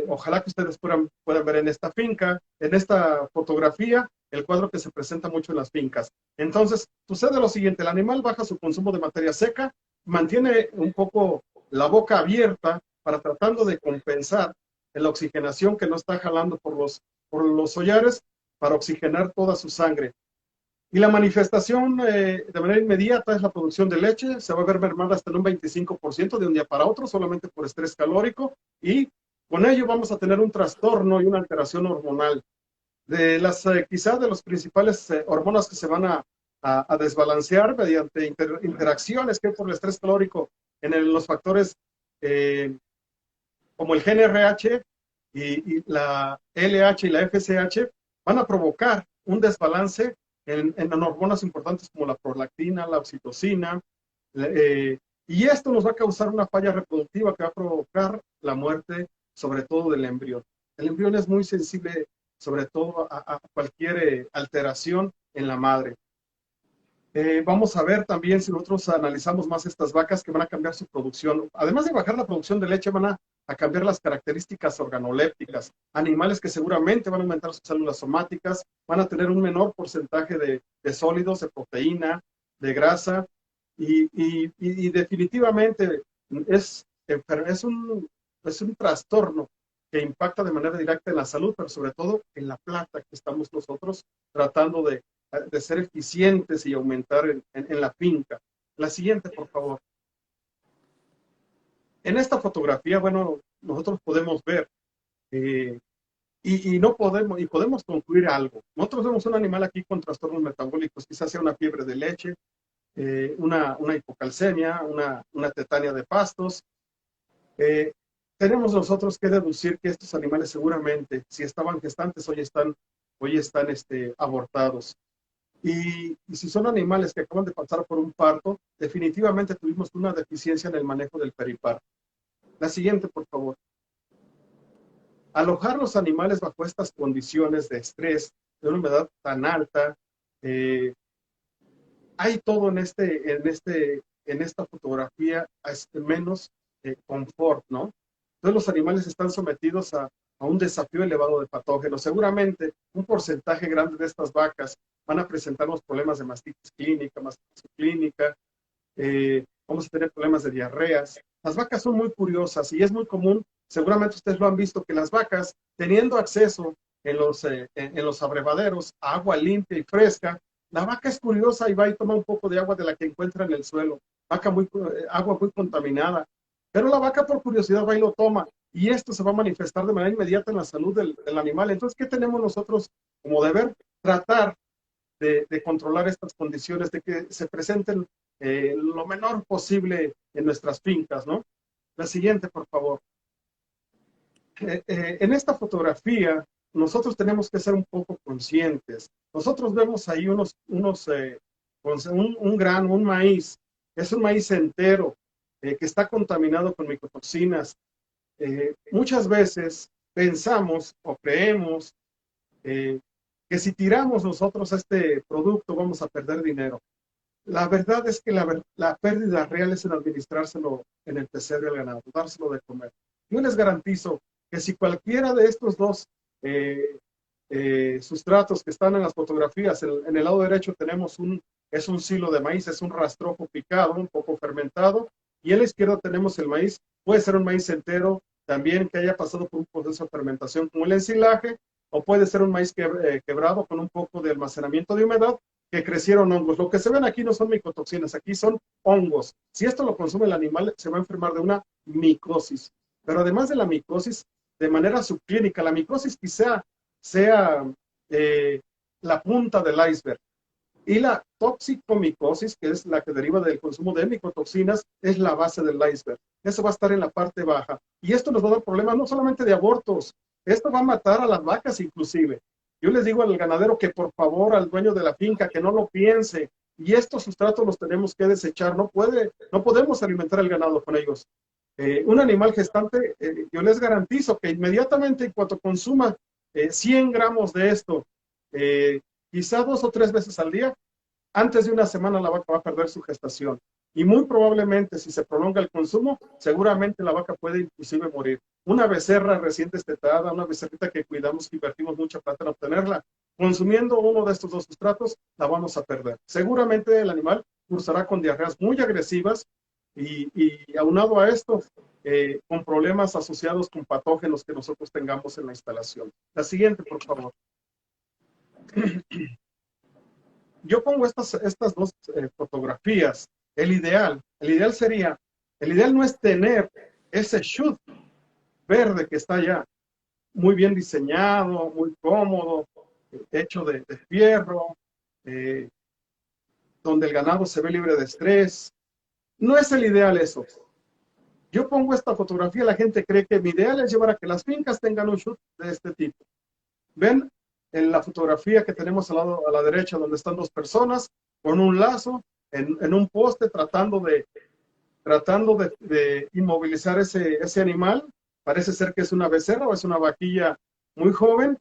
Ojalá que ustedes puedan ver en esta finca, en esta fotografía, el cuadro que se presenta mucho en las fincas. Entonces, sucede lo siguiente, el animal baja su consumo de materia seca, mantiene un poco la boca abierta para tratando de compensar la oxigenación que no está jalando por los hollares para oxigenar toda su sangre. Y la manifestación de manera inmediata es la producción de leche, se va a ver mermada hasta en un 25% de un día para otro, solamente por estrés calórico, y con ello vamos a tener un trastorno y una alteración hormonal. Quizás de los principales hormonas que se van a desbalancear mediante interacciones que hay por el estrés calórico en los factores como el GnRH y la LH y la FSH, van a provocar un desbalance en hormonas importantes como la prolactina, la oxitocina, y esto nos va a causar una falla reproductiva que va a provocar la muerte, sobre todo del embrión. El embrión es muy sensible, sobre todo a cualquier alteración en la madre. Vamos a ver también si nosotros analizamos más estas vacas que van a cambiar su producción. Además de bajar la producción de leche, van a cambiar las características organolépticas. Animales que seguramente van a aumentar sus células somáticas, van a tener un menor porcentaje de sólidos, de proteína, de grasa, y definitivamente es un trastorno que impacta de manera directa en la salud, pero sobre todo en la plata que estamos nosotros tratando de ser eficientes y aumentar en la finca. La siguiente, por favor. En esta fotografía, bueno, nosotros podemos ver y podemos concluir algo. Nosotros vemos un animal aquí con trastornos metabólicos, quizás sea una fiebre de leche, una hipocalcemia, una tetania de pastos. Tenemos nosotros que deducir que estos animales seguramente, si estaban gestantes, hoy están abortados. Y si son animales que acaban de pasar por un parto, definitivamente tuvimos una deficiencia en el manejo del periparto. La siguiente, por favor. Alojar los animales bajo estas condiciones de estrés, de una humedad tan alta, hay todo en esta fotografía, menos confort, ¿no? Entonces los animales están sometidos a un desafío elevado de patógenos. Seguramente un porcentaje grande de estas vacas van a presentar unos problemas de mastitis clínica, vamos a tener problemas de diarreas. Las vacas son muy curiosas y es muy común, seguramente ustedes lo han visto, que las vacas, teniendo acceso en los abrevaderos a agua limpia y fresca, la vaca es curiosa y va y toma un poco de agua de la que encuentra en el suelo, agua muy contaminada, pero la vaca por curiosidad va y lo toma, y esto se va a manifestar de manera inmediata en la salud del animal. Entonces, ¿qué tenemos nosotros como deber? Tratar de controlar estas condiciones, de que se presenten lo menor posible en nuestras fincas, ¿no? La siguiente, por favor. En esta fotografía, nosotros tenemos que ser un poco conscientes. Nosotros vemos ahí un grano, un maíz. Es un maíz entero que está contaminado con micotoxinas. Muchas veces pensamos o creemos que si tiramos nosotros este producto vamos a perder dinero. La verdad es que la pérdida real es en administrárselo en el pesebre al ganado, dárselo de comer. Yo les garantizo que si cualquiera de estos dos eh, sustratos que están en las fotografías, en el lado derecho tenemos es un silo de maíz, es un rastrojo picado, un poco fermentado, y en la izquierda tenemos el maíz, puede ser un maíz entero, también que haya pasado por un proceso de fermentación como el ensilaje, o puede ser un maíz quebrado con un poco de almacenamiento de humedad, que crecieron hongos. Lo que se ven aquí no son micotoxinas, aquí son hongos. Si esto lo consume el animal, se va a enfermar de una micosis. Pero además de la micosis, de manera subclínica, la micosis quizá sea la punta del iceberg. Y la toxicomicosis, que es la que deriva del consumo de micotoxinas, es la base del iceberg. Eso va a estar en la parte baja. Y esto nos va a dar problemas no solamente de abortos, esto va a matar a las vacas inclusive. Yo les digo al ganadero que por favor, al dueño de la finca, que no lo piense. Y estos sustratos los tenemos que desechar. No podemos alimentar al ganado con ellos. Un animal gestante, yo les garantizo que inmediatamente en cuanto consuma 100 gramos de esto, quizá 2 o 3 veces al día, antes de una semana la vaca va a perder su gestación. Y muy probablemente, si se prolonga el consumo, seguramente la vaca puede inclusive morir. Una becerra recién destetada, una becerrita que cuidamos, que invertimos mucha plata en obtenerla, consumiendo uno de estos dos sustratos, la vamos a perder. Seguramente el animal cursará con diarreas muy agresivas y aunado a esto, con problemas asociados con patógenos que nosotros tengamos en la instalación. La siguiente, por favor. Yo pongo estas dos fotografías. El ideal sería, el ideal no es tener ese chute verde que está allá, muy bien diseñado, muy cómodo, hecho de fierro, donde el ganado se ve libre de estrés. No es el ideal eso. Yo pongo esta fotografía, la gente cree que mi ideal es llevar a que las fincas tengan un chute de este tipo. Ven en la fotografía que tenemos al lado, a la derecha, donde están dos personas con un lazo en un poste tratando de inmovilizar ese animal. Parece ser que es una becerra o es una vaquilla muy joven.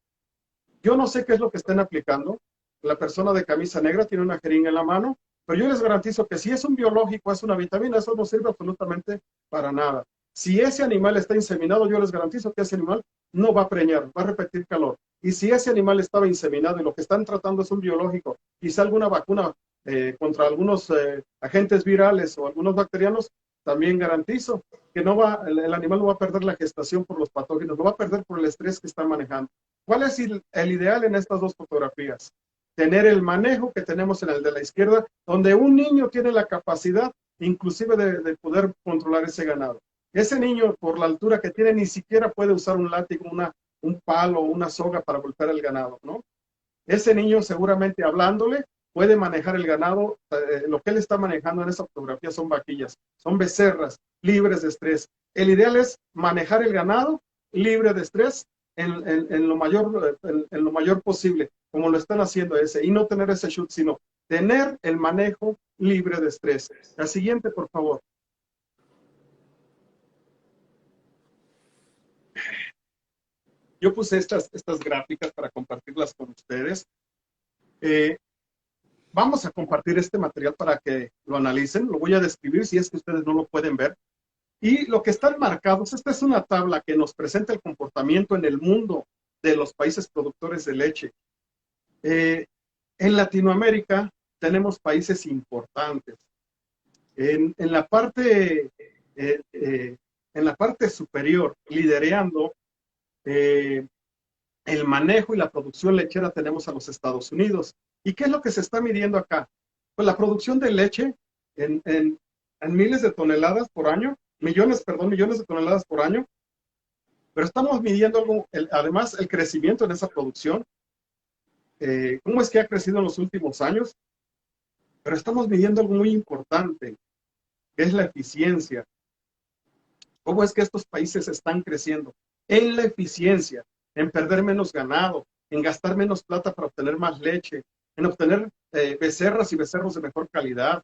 Yo no sé qué es lo que estén aplicando. La persona de camisa negra tiene una jeringa en la mano, pero yo les garantizo que si es un biológico, es una vitamina, eso no sirve absolutamente para nada. Si ese animal está inseminado, yo les garantizo que ese animal no va a preñar, va a repetir calor. Y si ese animal estaba inseminado y lo que están tratando es un biológico, quizá alguna vacuna contra algunos agentes virales o algunos bacterianos, también garantizo que el animal no va a perder la gestación por los patógenos, lo va a perder por el estrés que está manejando. ¿Cuál es el ideal en estas dos fotografías? Tener el manejo que tenemos en el de la izquierda, donde un niño tiene la capacidad inclusive de poder controlar ese ganado. Ese niño, por la altura que tiene, ni siquiera puede usar un látigo, un palo o una soga para golpear el ganado, ¿no? Ese niño seguramente hablándole puede manejar el ganado. Lo que él está manejando en esa fotografía son vaquillas, son becerras libres de estrés. El ideal es manejar el ganado libre de estrés en lo mayor posible, como lo están haciendo y no tener ese shoot, sino tener el manejo libre de estrés. La siguiente, por favor. Yo puse estas gráficas para compartirlas con ustedes. Vamos a compartir este material para que lo analicen. Lo voy a describir si es que ustedes no lo pueden ver. Y lo que están marcados, esta es una tabla que nos presenta el comportamiento en el mundo de los países productores de leche. En Latinoamérica tenemos países importantes. En la parte superior, liderando el manejo y la producción lechera, tenemos a los Estados Unidos. ¿Y qué es lo que se está midiendo acá? Pues la producción de leche en miles de toneladas por año, millones de toneladas por año, pero estamos midiendo además el crecimiento en esa producción, cómo es que ha crecido en los últimos años, pero estamos midiendo algo muy importante, que es la eficiencia. ¿Cómo es que estos países están creciendo? En la eficiencia, en perder menos ganado, en gastar menos plata para obtener más leche, en obtener becerras y becerros de mejor calidad,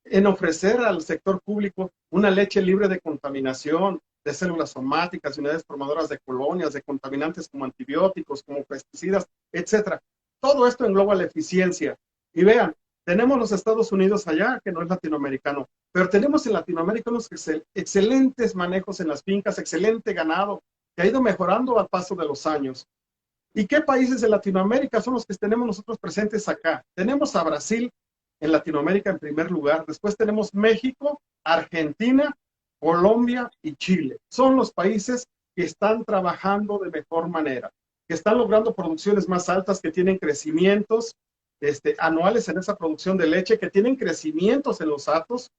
en ofrecer al sector público una leche libre de contaminación, de células somáticas, de unidades formadoras de colonias, de contaminantes como antibióticos, como pesticidas, etc. Todo esto engloba la eficiencia. Y vean, Tenemos los Estados Unidos allá, que no es latinoamericano, pero tenemos en Latinoamérica unos excelentes manejos en las fincas, excelente ganado, que ha ido mejorando al paso de los años. ¿Y qué países de Latinoamérica son los que tenemos nosotros presentes acá? Tenemos a Brasil en Latinoamérica en primer lugar, después tenemos México, Argentina, Colombia y Chile. Son los países que están trabajando de mejor manera, que están logrando producciones más altas, que tienen crecimientos anuales en esa producción de leche, que tienen crecimientos en los atos.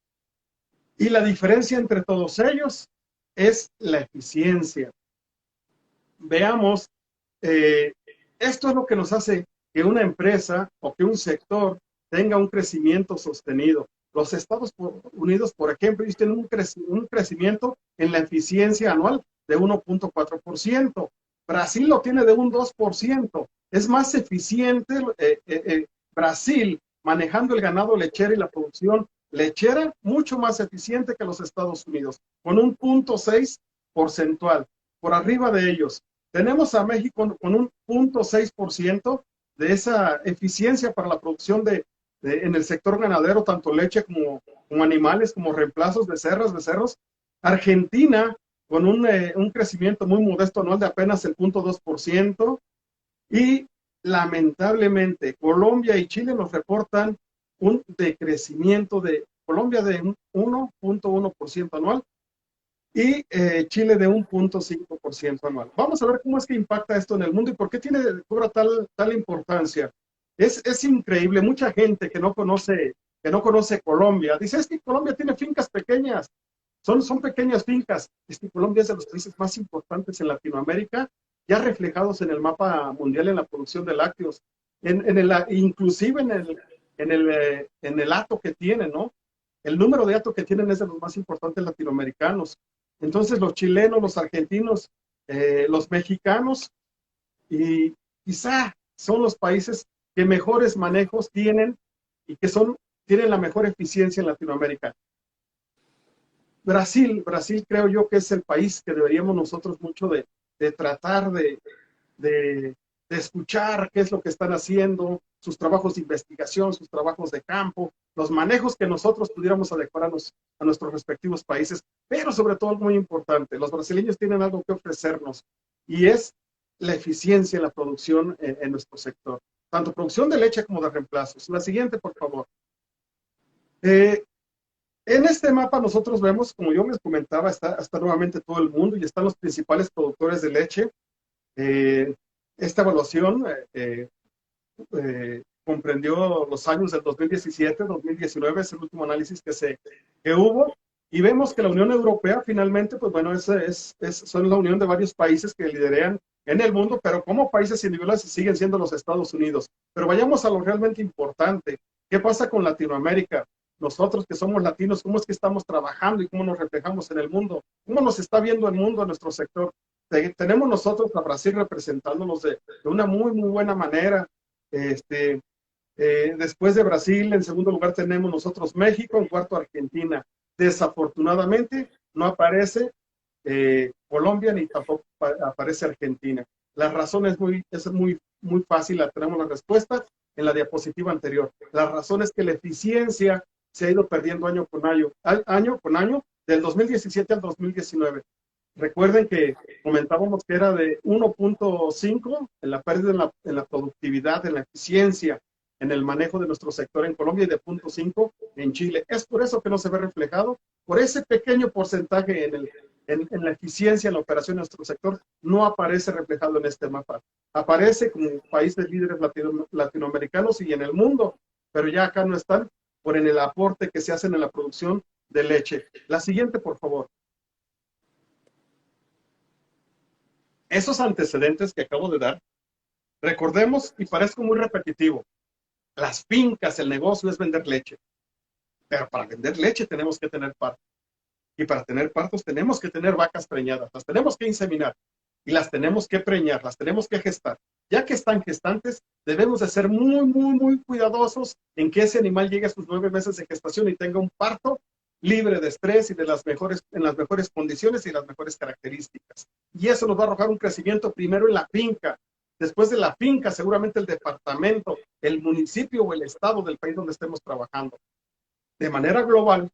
Y la diferencia entre todos ellos es la eficiencia. Veamos, esto es lo que nos hace que una empresa o que un sector tenga un crecimiento sostenido. Los Estados Unidos, por ejemplo, tienen un crecimiento en la eficiencia anual de 1.4%. Brasil lo tiene de un 2%. Es más eficiente Brasil manejando el ganado lechero y la producción lechera, mucho más eficiente que los Estados Unidos, con un 0.6 porcentual, por arriba de ellos. Tenemos a México con un 0.6% de esa eficiencia para la producción en el sector ganadero, tanto leche como animales, como reemplazos, becerros. Argentina con un crecimiento muy modesto anual de apenas el 0.2%, y lamentablemente Colombia y Chile nos reportan un decrecimiento de Colombia de un 1.1% anual y Chile de un 0.5% anual. Vamos a ver cómo es que impacta esto en el mundo y por qué cobra tal importancia. Es increíble, mucha gente que no conoce Colombia dice, es que Colombia tiene fincas pequeñas, son pequeñas fincas. Colombia es de los países más importantes en Latinoamérica, ya reflejados en el mapa mundial en la producción de lácteos, inclusive en el hato que tienen, ¿no? El número de hato que tienen es de los más importantes latinoamericanos. Entonces los chilenos, los argentinos, los mexicanos, y quizá son los países que mejores manejos tienen y que tienen la mejor eficiencia en Latinoamérica. Brasil creo yo que es el país que deberíamos nosotros mucho de tratar de escuchar qué es lo que están haciendo, sus trabajos de investigación, sus trabajos de campo, los manejos que nosotros pudiéramos adecuar a nuestros respectivos países, pero sobre todo muy importante, los brasileños tienen algo que ofrecernos y es la eficiencia en la producción en nuestro sector, tanto producción de leche como de reemplazos. La siguiente, por favor. En este mapa nosotros vemos, como yo les comentaba, está nuevamente todo el mundo y están los principales productores de leche. Esta evaluación comprendió los años del 2017, 2019, es el último análisis que hubo, y vemos que la Unión Europea finalmente, pues bueno, son la unión de varios países que lideran en el mundo, pero como países individuales siguen siendo los Estados Unidos. Pero vayamos a lo realmente importante. ¿Qué pasa con Latinoamérica? Nosotros que somos latinos, ¿cómo es que estamos trabajando y cómo nos reflejamos en el mundo? ¿Cómo nos está viendo el mundo en nuestro sector? Tenemos nosotros a Brasil representándonos de una muy, muy buena manera. Después de Brasil, en segundo lugar tenemos nosotros México, en cuarto Argentina. Desafortunadamente no aparece Colombia ni tampoco aparece Argentina. La razón es muy fácil, tenemos la respuesta en la diapositiva anterior. La razón es que la eficiencia se ha ido perdiendo año con año, del 2017 al 2019. Recuerden que comentábamos que era de 1.5 en la pérdida en la productividad, en la eficiencia, en el manejo de nuestro sector en Colombia y de 0.5 en Chile. Es por eso que no se ve reflejado, por ese pequeño porcentaje en la eficiencia, en la operación de nuestro sector, no aparece reflejado en este mapa. Aparece como países líderes latinoamericanos y en el mundo, pero ya acá no están por en el aporte que se hacen en la producción de leche. La siguiente, por favor. Esos antecedentes que acabo de dar, recordemos, y parezco muy repetitivo, las fincas, el negocio es vender leche. Pero para vender leche tenemos que tener partos. Y para tener partos tenemos que tener vacas preñadas. Las tenemos que inseminar y las tenemos que preñar, las tenemos que gestar. Ya que están gestantes, debemos de ser muy, muy, muy cuidadosos en que ese animal llegue a sus 9 meses de gestación y tenga un parto libre de estrés y en las mejores condiciones y las mejores características. Y eso nos va a arrojar un crecimiento primero en la finca. después de la finca, seguramente el departamento, el municipio o el estado del país donde estemos trabajando. De manera global,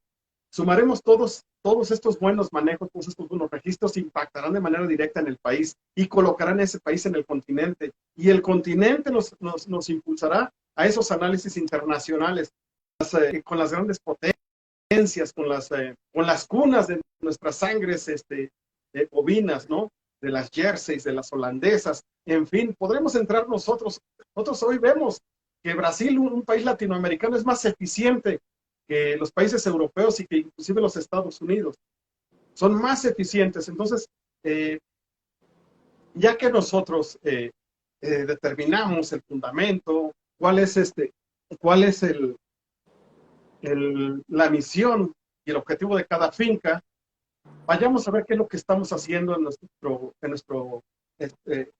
sumaremos todos estos buenos manejos, todos estos buenos registros, impactarán de manera directa en el país y colocarán ese país en el continente. Y el continente nos impulsará a esos análisis internacionales, con las grandes potencias, con las cunas de nuestras sangres ovinas, ¿no? De las jerseys, de las holandesas, en fin, podremos entrar nosotros. Nosotros hoy vemos que Brasil, un país latinoamericano, es más eficiente que los países europeos y que inclusive los Estados Unidos. Son más eficientes. Entonces, ya que nosotros determinamos el fundamento, cuál es la misión y el objetivo de cada finca, vayamos a ver qué es lo que estamos haciendo en nuestro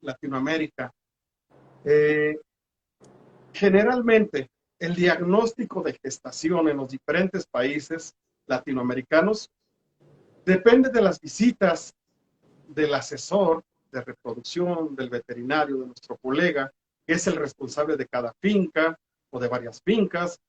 Latinoamérica. Generalmente, el diagnóstico de gestación en los diferentes países latinoamericanos depende de las visitas del asesor de reproducción, del veterinario, de nuestro colega, que es el responsable de cada finca o de varias fincas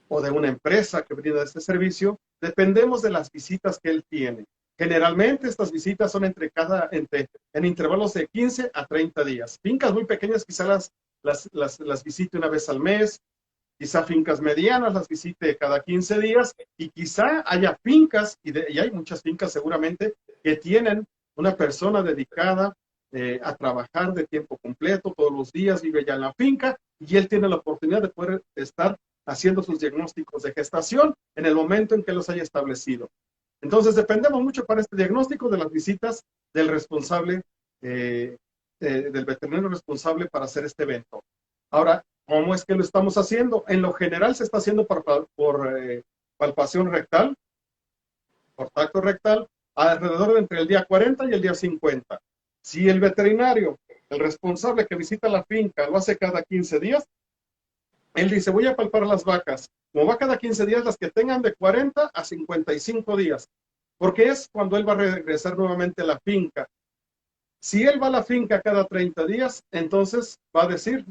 o de una empresa que brinda este servicio. Dependemos de las visitas que él tiene. Generalmente estas visitas son en intervalos de 15 a 30 días. Fincas muy pequeñas quizás las visite una vez al mes, quizá fincas medianas las visite cada 15 días, y quizá haya fincas, y hay muchas fincas seguramente, que tienen una persona dedicada a trabajar de tiempo completo, todos los días vive ya en la finca, y él tiene la oportunidad de poder estar haciendo sus diagnósticos de gestación en el momento en que los haya establecido. Entonces dependemos mucho para este diagnóstico de las visitas del responsable, del veterinario responsable para hacer este evento. Ahora, ¿cómo es que lo estamos haciendo? En lo general se está haciendo por palpación rectal, por tacto rectal, alrededor de entre el día 40 y el día 50. Si el veterinario, el responsable que visita la finca, lo hace cada 15 días, él dice, voy a palpar las vacas. Como va cada 15 días, las que tengan de 40 a 55 días, porque es cuando él va a regresar nuevamente a la finca. Si él va a la finca cada 30 días, entonces va a decir,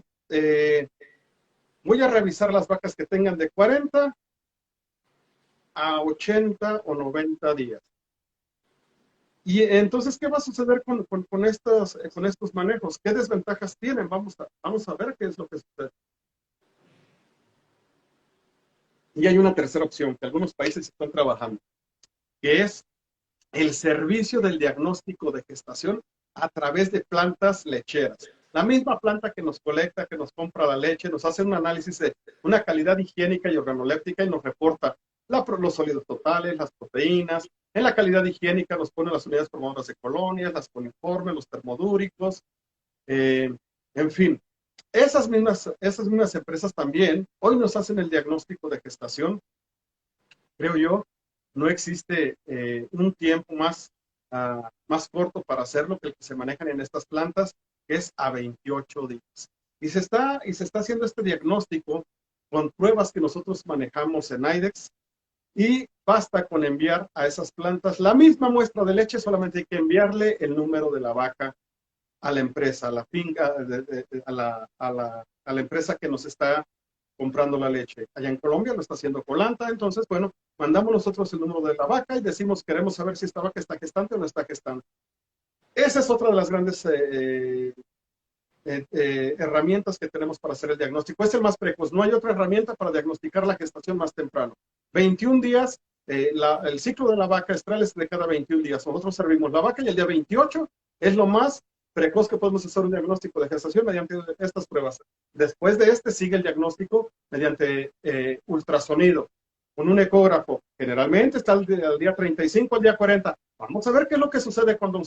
voy a revisar las vacas que tengan de 40 a 80 o 90 días. Y entonces, ¿qué va a suceder con estos manejos? ¿Qué desventajas tienen? Vamos a ver qué es lo que sucede. Y hay una tercera opción que algunos países están trabajando, que es el servicio del diagnóstico de gestación a través de plantas lecheras. La misma planta que nos colecta, que nos compra la leche, nos hace un análisis de una calidad higiénica y organoléptica y nos reporta los sólidos totales, las proteínas. En la calidad higiénica nos pone las unidades formadoras de colonias, las coliformes, los termodúricos, en fin. Esas mismas empresas también hoy nos hacen el diagnóstico de gestación. Creo yo, no existe un tiempo más corto para hacerlo que el que se manejan en estas plantas, que es a 28 días. Y se está haciendo este diagnóstico con pruebas que nosotros manejamos en IDEXX, y basta con enviar a esas plantas la misma muestra de leche, solamente hay que enviarle el número de la vaca a la empresa, a la finca, a la empresa que nos está comprando la leche. Allá en Colombia lo está haciendo Colanta. Entonces, bueno, mandamos nosotros el número de la vaca y decimos, queremos saber si esta vaca está gestante o no está gestante. Esa es otra de las grandes herramientas que tenemos para hacer el diagnóstico. Es el más precoz. No hay otra herramienta para diagnosticar la gestación más temprano. 21 días, el ciclo de la vaca estral es de cada 21 días. Nosotros servimos la vaca y el día 28 es lo más precoz que podemos hacer un diagnóstico de gestación mediante estas pruebas. Después de sigue el diagnóstico mediante ultrasonido, con un ecógrafo. Generalmente está al día 35, al día 40. Vamos a ver qué es lo que sucede cuando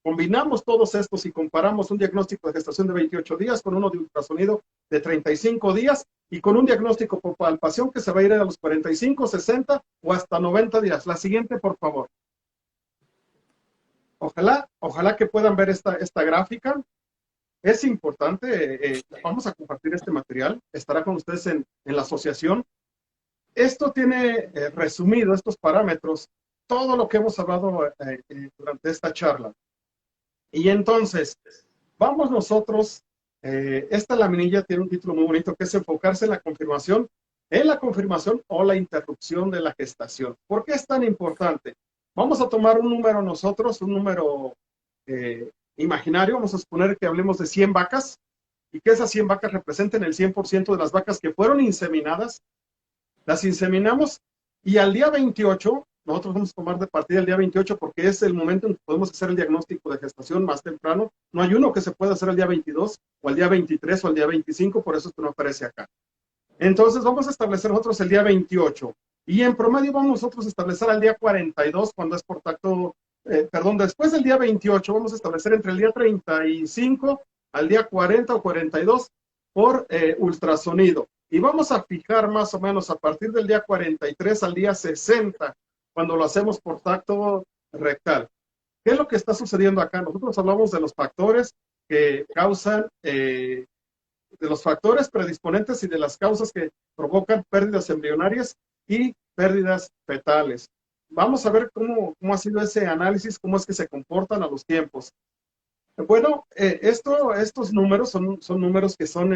combinamos todos estos y comparamos un diagnóstico de gestación de 28 días con uno de ultrasonido de 35 días y con un diagnóstico por palpación que se va a ir a los 45, 60 o hasta 90 días. La siguiente, por favor. Ojalá que puedan ver esta gráfica. Es importante, vamos a compartir este material, estará con ustedes en la asociación. Esto tiene resumido, estos parámetros, todo lo que hemos hablado durante esta charla. Y entonces, vamos nosotros Esta laminilla tiene un título muy bonito que es enfocarse en la confirmación o la interrupción de la gestación. ¿Por qué es tan importante? Vamos a tomar un número nosotros, un número imaginario, vamos a suponer que hablemos de 100 vacas y que esas 100 vacas representen el 100% de las vacas que fueron inseminadas. Las inseminamos y al día 28, nosotros vamos a tomar de partida el día 28 porque es el momento en que podemos hacer el diagnóstico de gestación más temprano. No hay uno que se pueda hacer el día 22 o el día 23 o el día 25, por eso es que no aparece acá. Entonces vamos a establecer nosotros el día 28 y en promedio vamos nosotros a establecer al día 42 cuando es por tacto, después del día 28 vamos a establecer entre el día 35 al día 40 o 42 por ultrasonido. Y vamos a fijar más o menos a partir del día 43 al día 60, cuando lo hacemos por tacto rectal. ¿Qué es lo que está sucediendo acá? Nosotros hablamos de los factores que causan, de los factores predisponentes y de las causas que provocan pérdidas embrionarias y pérdidas fetales. Vamos a ver cómo ha sido ese análisis, cómo es que se comportan a los tiempos. Bueno, estos números son números que son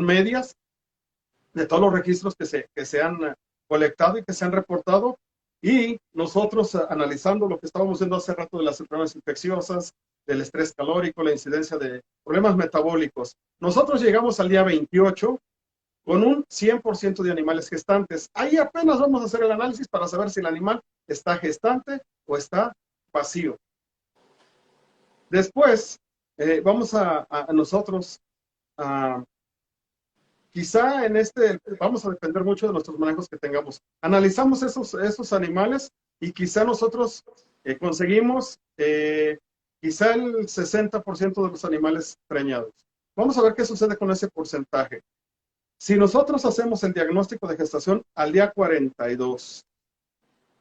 medias de todos los registros que se han colectado y que se han reportado, y nosotros analizando lo que estábamos viendo hace rato de las enfermedades infecciosas, del estrés calórico, la incidencia de problemas metabólicos. Nosotros llegamos al día 28 con un 100% de animales gestantes. Ahí apenas vamos a hacer el análisis para saber si el animal está gestante o está vacío. Después, vamos a nosotros quizá vamos a depender mucho de nuestros manejos que tengamos. Analizamos esos animales y quizá nosotros conseguimos quizá el 60% de los animales preñados. Vamos a ver qué sucede con ese porcentaje. Si nosotros hacemos el diagnóstico de gestación al día 42,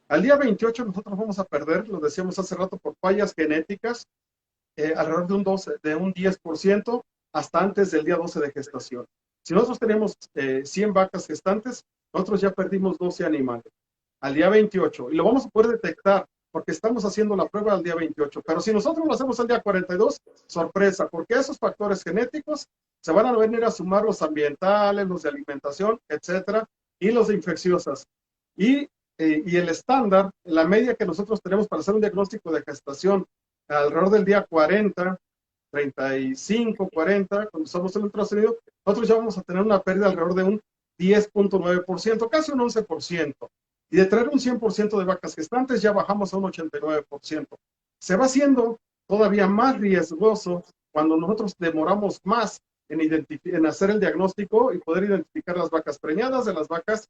al día 28 nosotros vamos a perder, lo decíamos hace rato, por fallas genéticas, alrededor de un 10% hasta antes del día 12 de gestación. Si nosotros tenemos 100 vacas gestantes, nosotros ya perdimos 12 animales al día 28 y lo vamos a poder detectar porque estamos haciendo la prueba al día 28. Pero si nosotros lo hacemos al día 42, sorpresa, porque esos factores genéticos se van a venir a sumar los ambientales, los de alimentación, etcétera, y los de infecciosas. Y el estándar, la media que nosotros tenemos para hacer un diagnóstico de gestación alrededor del día 40, 35, 40, cuando usamos el ultrasonido, nosotros ya vamos a tener una pérdida alrededor de un 10.9%, casi un 11%. Y de tener un 100% de vacas gestantes, ya bajamos a un 89%. Se va haciendo todavía más riesgoso cuando nosotros demoramos más en hacer el diagnóstico y poder identificar las vacas preñadas de las vacas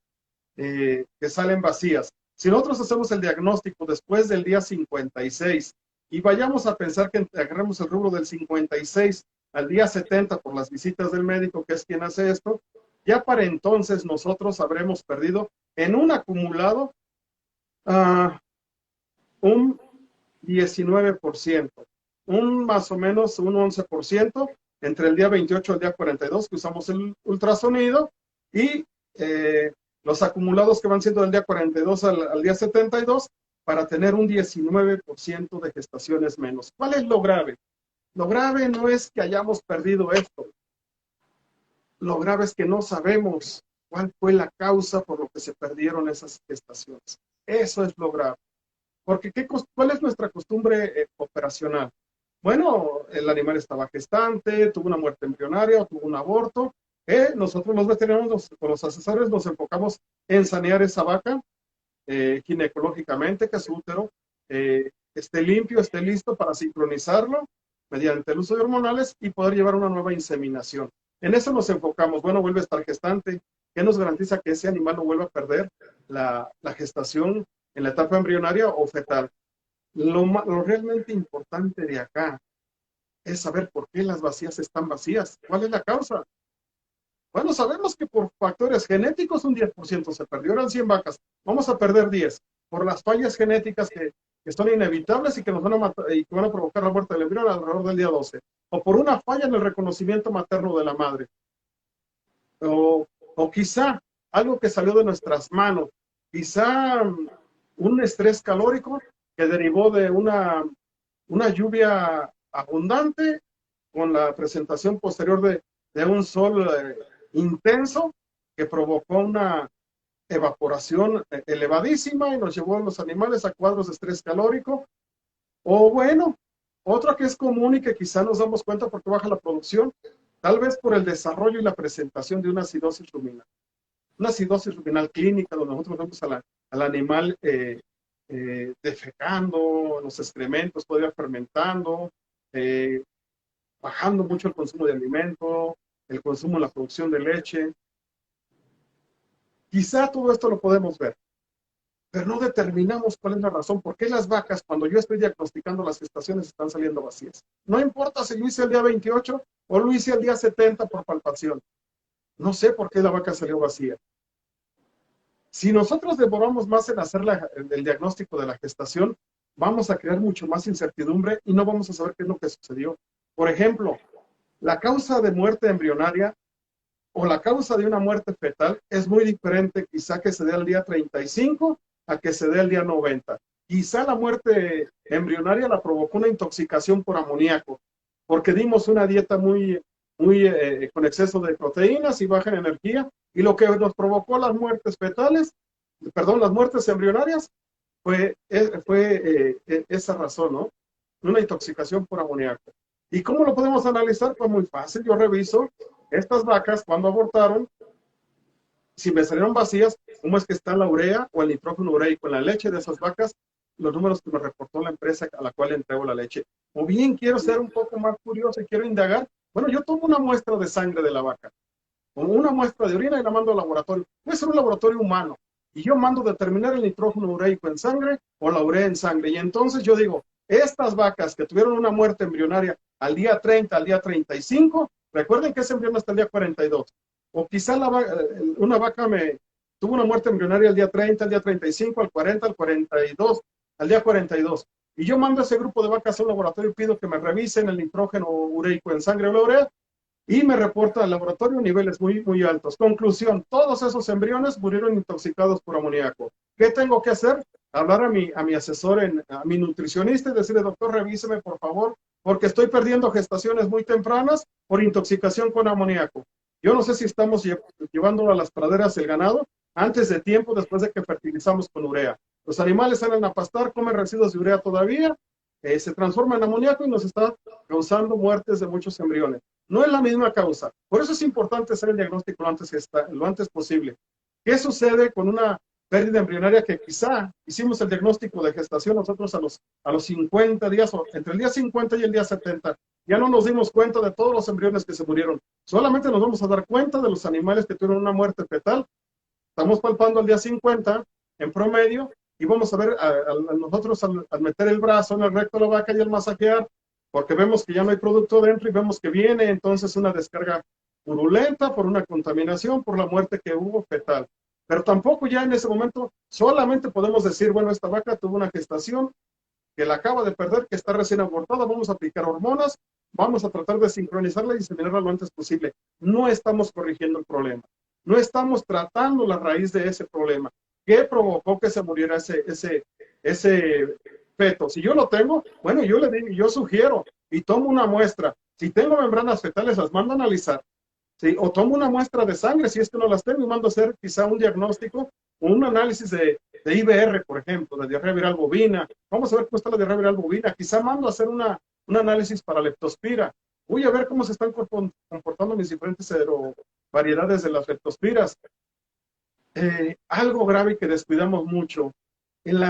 que salen vacías. Si nosotros hacemos el diagnóstico después del día 56 y vayamos a pensar que agarremos el rubro del 56 al día 70 por las visitas del médico, que es quien hace esto, ya para entonces nosotros habremos perdido en un acumulado un 19%, más o menos un 11% entre el día 28 y el día 42 que usamos el ultrasonido y los acumulados que van siendo del día 42 al día 72 para tener un 19% de gestaciones menos. ¿Cuál es lo grave? Lo grave no es que hayamos perdido esto. Lo grave es que no sabemos cuál fue la causa por lo que se perdieron esas gestaciones. Eso es lo grave. Porque ¿cuál es nuestra costumbre operacional? Bueno, el animal estaba gestante, tuvo una muerte embrionaria o tuvo un aborto. Nosotros los veterinarios, con los asesores, nos enfocamos en sanear esa vaca ginecológicamente, que su útero esté limpio, esté listo para sincronizarlo mediante el uso de hormonales y poder llevar una nueva inseminación. En eso nos enfocamos. Bueno, vuelve a estar gestante. ¿Qué nos garantiza que ese animal no vuelva a perder la gestación en la etapa embrionaria o fetal? Lo realmente importante de acá es saber por qué las vacías están vacías. ¿Cuál es la causa? Bueno, sabemos que por factores genéticos un 10% se perdió, eran 100 vacas, vamos a perder 10 por las fallas genéticas que son inevitables y que nos van a matar, y que van a provocar la muerte del embrión alrededor del día 12, o por una falla en el reconocimiento materno de la madre, o quizá algo que salió de nuestras manos, quizá un estrés calórico que derivó de una lluvia abundante con la presentación posterior de un sol intenso que provocó una evaporación elevadísima y nos llevó a los animales a cuadros de estrés calórico. O bueno, otra que es común y que quizá nos damos cuenta porque baja la producción, tal vez por el desarrollo y la presentación de una acidosis ruminal. Una acidosis ruminal clínica, donde nosotros vemos al animal defecando, los excrementos, todavía fermentando, bajando mucho el consumo de alimento, el consumo, la producción de leche. Quizá todo esto lo podemos ver, pero no determinamos cuál es la razón. ¿Por qué las vacas, cuando yo estoy diagnosticando las gestaciones, están saliendo vacías? No importa si lo hice el día 28 o lo hice el día 70 por palpación. No sé por qué la vaca salió vacía. Si nosotros demoramos más en hacer el diagnóstico de la gestación, vamos a crear mucho más incertidumbre y no vamos a saber qué es lo que sucedió. Por ejemplo, la causa de muerte embrionaria o la causa de una muerte fetal es muy diferente, quizá que se dé al día 35 a que se dé al día 90. Quizá la muerte embrionaria la provocó una intoxicación por amoníaco, porque dimos una dieta con exceso de proteínas y baja en energía, y lo que nos provocó las muertes fetales, perdón, las muertes embrionarias, fue esa razón, ¿no? Una intoxicación por amoníaco. ¿Y cómo lo podemos analizar? Pues muy fácil, yo reviso estas vacas cuando abortaron, si me salieron vacías, cómo es que está la urea o el nitrógeno ureico en la leche de esas vacas, los números que me reportó la empresa a la cual le entrego la leche. O bien quiero ser un poco más curioso y quiero indagar, bueno, yo tomo una muestra de sangre de la vaca, o una muestra de orina y la mando al laboratorio. Puede ser un laboratorio humano, y yo mando determinar el nitrógeno ureico en sangre o la urea en sangre. Y entonces yo digo, estas vacas que tuvieron una muerte embrionaria al día 30, al día 35, recuerden que ese embrión hasta el día 42. O quizá una vaca tuvo una muerte embrionaria al día 30, al día 35, al 40, al 42, al día 42. Y yo mando a ese grupo de vacas a un laboratorio y pido que me revisen el nitrógeno ureico en sangre o la urea, y me reporta al laboratorio niveles muy, muy altos. Conclusión, todos esos embriones murieron intoxicados por amoníaco. ¿Qué tengo que hacer? Hablar a mi asesor, a mi nutricionista y decirle, doctor, revíseme por favor, porque estoy perdiendo gestaciones muy tempranas por intoxicación con amoníaco. Yo no sé si estamos llevando a las praderas el ganado antes de tiempo, después de que fertilizamos con urea. Los animales salen a pastar, comen residuos de urea todavía, se transforma en amoníaco y nos está causando muertes de muchos embriones. No es la misma causa. Por eso es importante hacer el diagnóstico lo antes posible. ¿Qué sucede con una pérdida embrionaria que quizá hicimos el diagnóstico de gestación nosotros a los 50 días, o entre el día 50 y el día 70? Ya no nos dimos cuenta de todos los embriones que se murieron. Solamente nos vamos a dar cuenta de los animales que tuvieron una muerte fetal. Estamos palpando al día 50 en promedio y vamos a ver nosotros al meter el brazo en el recto de la vaca y al masajear, porque vemos que ya no hay producto dentro y vemos que viene entonces una descarga purulenta por una contaminación, por la muerte que hubo fetal. Pero tampoco ya en ese momento solamente podemos decir, bueno, esta vaca tuvo una gestación que la acaba de perder, que está recién abortada, vamos a aplicar hormonas, vamos a tratar de sincronizarla y diseminarla lo antes posible. No estamos corrigiendo el problema. No estamos tratando la raíz de ese problema. ¿Qué provocó que se muriera ese feto? Si yo lo tengo, bueno, yo le digo, yo sugiero y tomo una muestra. Si tengo membranas fetales, las mando a analizar. ¿Sí? O tomo una muestra de sangre, si es que no las tengo, y mando a hacer quizá un diagnóstico, un análisis de IBR, por ejemplo, de diarrea viral bovina. Vamos a ver cómo está la diarrea viral bovina. Quizá mando a hacer un análisis para leptospira. Voy a ver cómo se están comportando mis diferentes variedades de las leptospiras. Algo grave que descuidamos mucho. En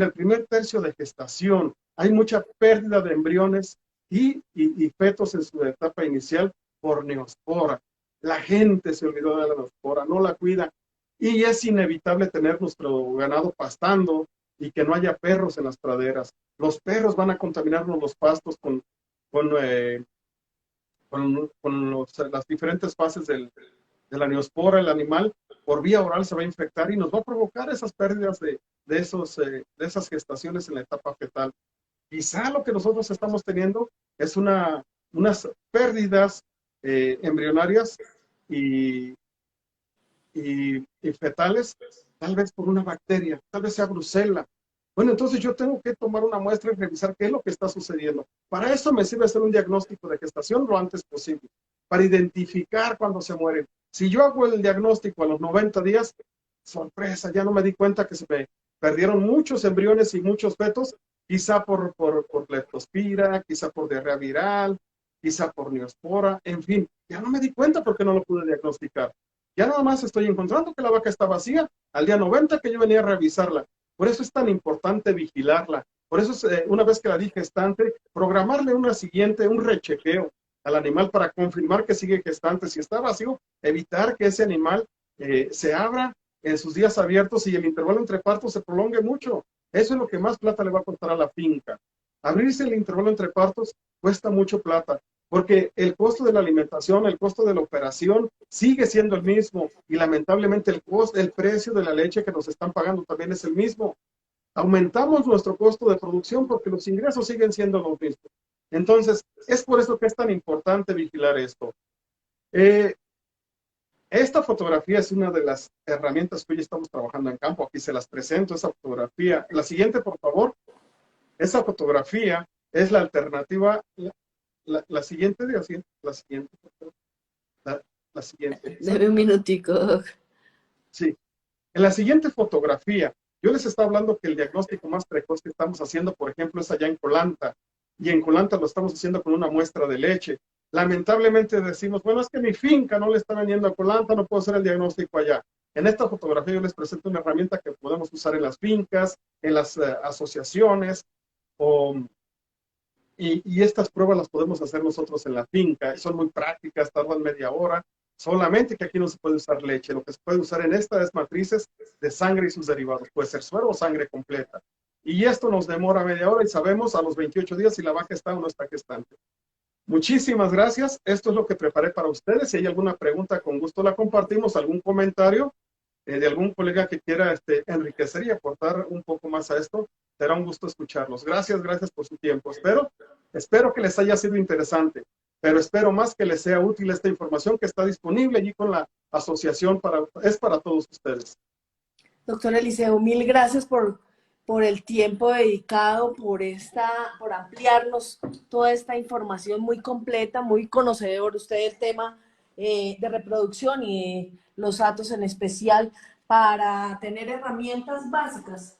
el primer tercio de gestación hay mucha pérdida de embriones y fetos en su etapa inicial por neospora. La gente se olvidó de la neospora, no la cuida. Y es inevitable tener nuestro ganado pastando y que no haya perros en las praderas. Los perros van a contaminarnos los pastos con las diferentes fases de la neospora. El animal por vía oral se va a infectar y nos va a provocar esas pérdidas de esas gestaciones en la etapa fetal. Quizá lo que nosotros estamos teniendo es unas pérdidas embrionarias y fetales, tal vez por una bacteria, tal vez sea Brucella. Bueno, entonces yo tengo que tomar una muestra y revisar qué es lo que está sucediendo. Para eso me sirve hacer un diagnóstico de gestación lo antes posible, para identificar cuando se mueren. Si yo hago el diagnóstico a los 90 días, sorpresa, ya no me di cuenta que se me perdieron muchos embriones y muchos fetos, quizá por leptospira, quizá por diarrea viral, quizá por neospora, en fin, ya no me di cuenta porque no lo pude diagnosticar. Ya nada más estoy encontrando que la vaca está vacía al día 90 que yo venía a revisarla. Por eso es tan importante vigilarla. Por eso, una vez que la di gestante, programarle una siguiente, un rechequeo al animal para confirmar que sigue gestante. Si está vacío, evitar que ese animal se abra en sus días abiertos y el intervalo entre partos se prolongue mucho. Eso es lo que más plata le va a costar a la finca. Abrirse el intervalo entre partos cuesta mucho plata, porque el costo de la alimentación, el costo de la operación sigue siendo el mismo y lamentablemente el precio de la leche que nos están pagando también es el mismo. Aumentamos nuestro costo de producción porque los ingresos siguen siendo los mismos. Entonces, es por eso que es tan importante vigilar esto. Eh, esta fotografía es una de las herramientas que hoy estamos trabajando en campo. Aquí se las presento, esa fotografía. La siguiente, por favor. Esa fotografía es la alternativa. La siguiente, la siguiente, por favor. La siguiente. Deme un minutico, Doc. Sí. En la siguiente fotografía, yo les estaba hablando que el diagnóstico más precoz que estamos haciendo, por ejemplo, es allá en Colanta. Y en Colanta lo estamos haciendo con una muestra de leche. Lamentablemente decimos, bueno, es que mi finca no le está vendiendo a Colanta, no puedo hacer el diagnóstico allá. En esta fotografía yo les presento una herramienta que podemos usar en las fincas, en las asociaciones, o, y estas pruebas las podemos hacer nosotros en la finca. Son muy prácticas, tardan media hora. Solamente que aquí no se puede usar leche. Lo que se puede usar en esta es matrices de sangre y sus derivados. Puede ser suero o sangre completa. Y esto nos demora media hora y sabemos a los 28 días si la vaca está o no está gestante. Muchísimas gracias. Esto es lo que preparé para ustedes. Si hay alguna pregunta, con gusto la compartimos. ¿Algún comentario de algún colega que quiera enriquecer y aportar un poco más a esto? Será un gusto escucharlos. Gracias por su tiempo. Espero que les haya sido interesante, pero espero más que les sea útil esta información que está disponible allí con la asociación. Es para todos ustedes. Doctor Eliseo, mil gracias por el tiempo dedicado, por ampliarnos toda esta información muy completa, muy conocedor usted del tema de reproducción y de los atos en especial, para tener herramientas básicas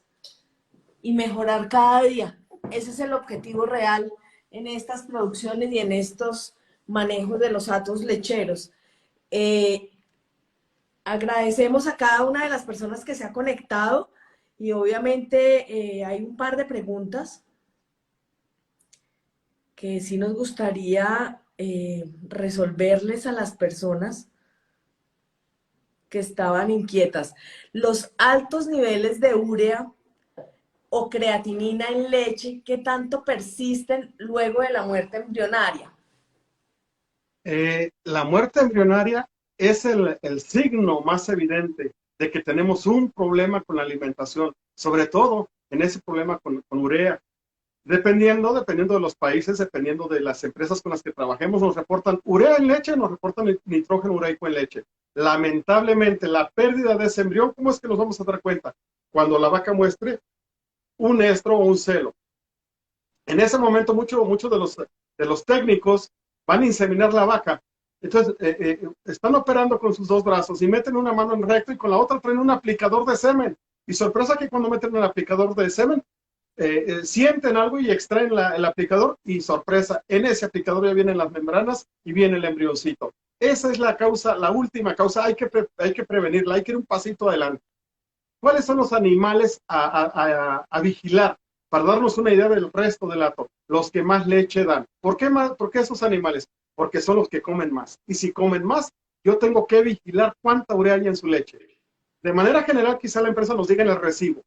y mejorar cada día. Ese es el objetivo real en estas producciones y en estos manejos de los atos lecheros. Agradecemos a cada una de las personas que se ha conectado y obviamente hay un par de preguntas que sí nos gustaría resolverles a las personas que estaban inquietas. Los altos niveles de urea o creatinina en leche, ¿qué tanto persisten luego de la muerte embrionaria? La muerte embrionaria es el signo más evidente de que tenemos un problema con la alimentación, sobre todo en ese problema con urea. Dependiendo de los países, dependiendo de las empresas con las que trabajemos, nos reportan urea en leche, nos reportan nitrógeno ureico en leche. Lamentablemente, la pérdida de ese embrión, ¿cómo es que nos vamos a dar cuenta? Cuando la vaca muestre un estro o un celo. En ese momento, muchos de los técnicos van a inseminar la vaca. Entonces, están operando con sus dos brazos y meten una mano en recto y con la otra traen un aplicador de semen. Y sorpresa que cuando meten el aplicador de semen, sienten algo y extraen el aplicador y sorpresa, en ese aplicador ya vienen las membranas y viene el embrioncito. Esa es la causa, la última causa, hay que prevenirla, hay que ir un pasito adelante. ¿Cuáles son los animales a vigilar? Para darnos una idea del resto del hato, los que más leche dan. ¿Por qué esos animales? Porque son los que comen más. Y si comen más, yo tengo que vigilar cuánta urea hay en su leche. De manera general, quizá la empresa nos diga en el recibo.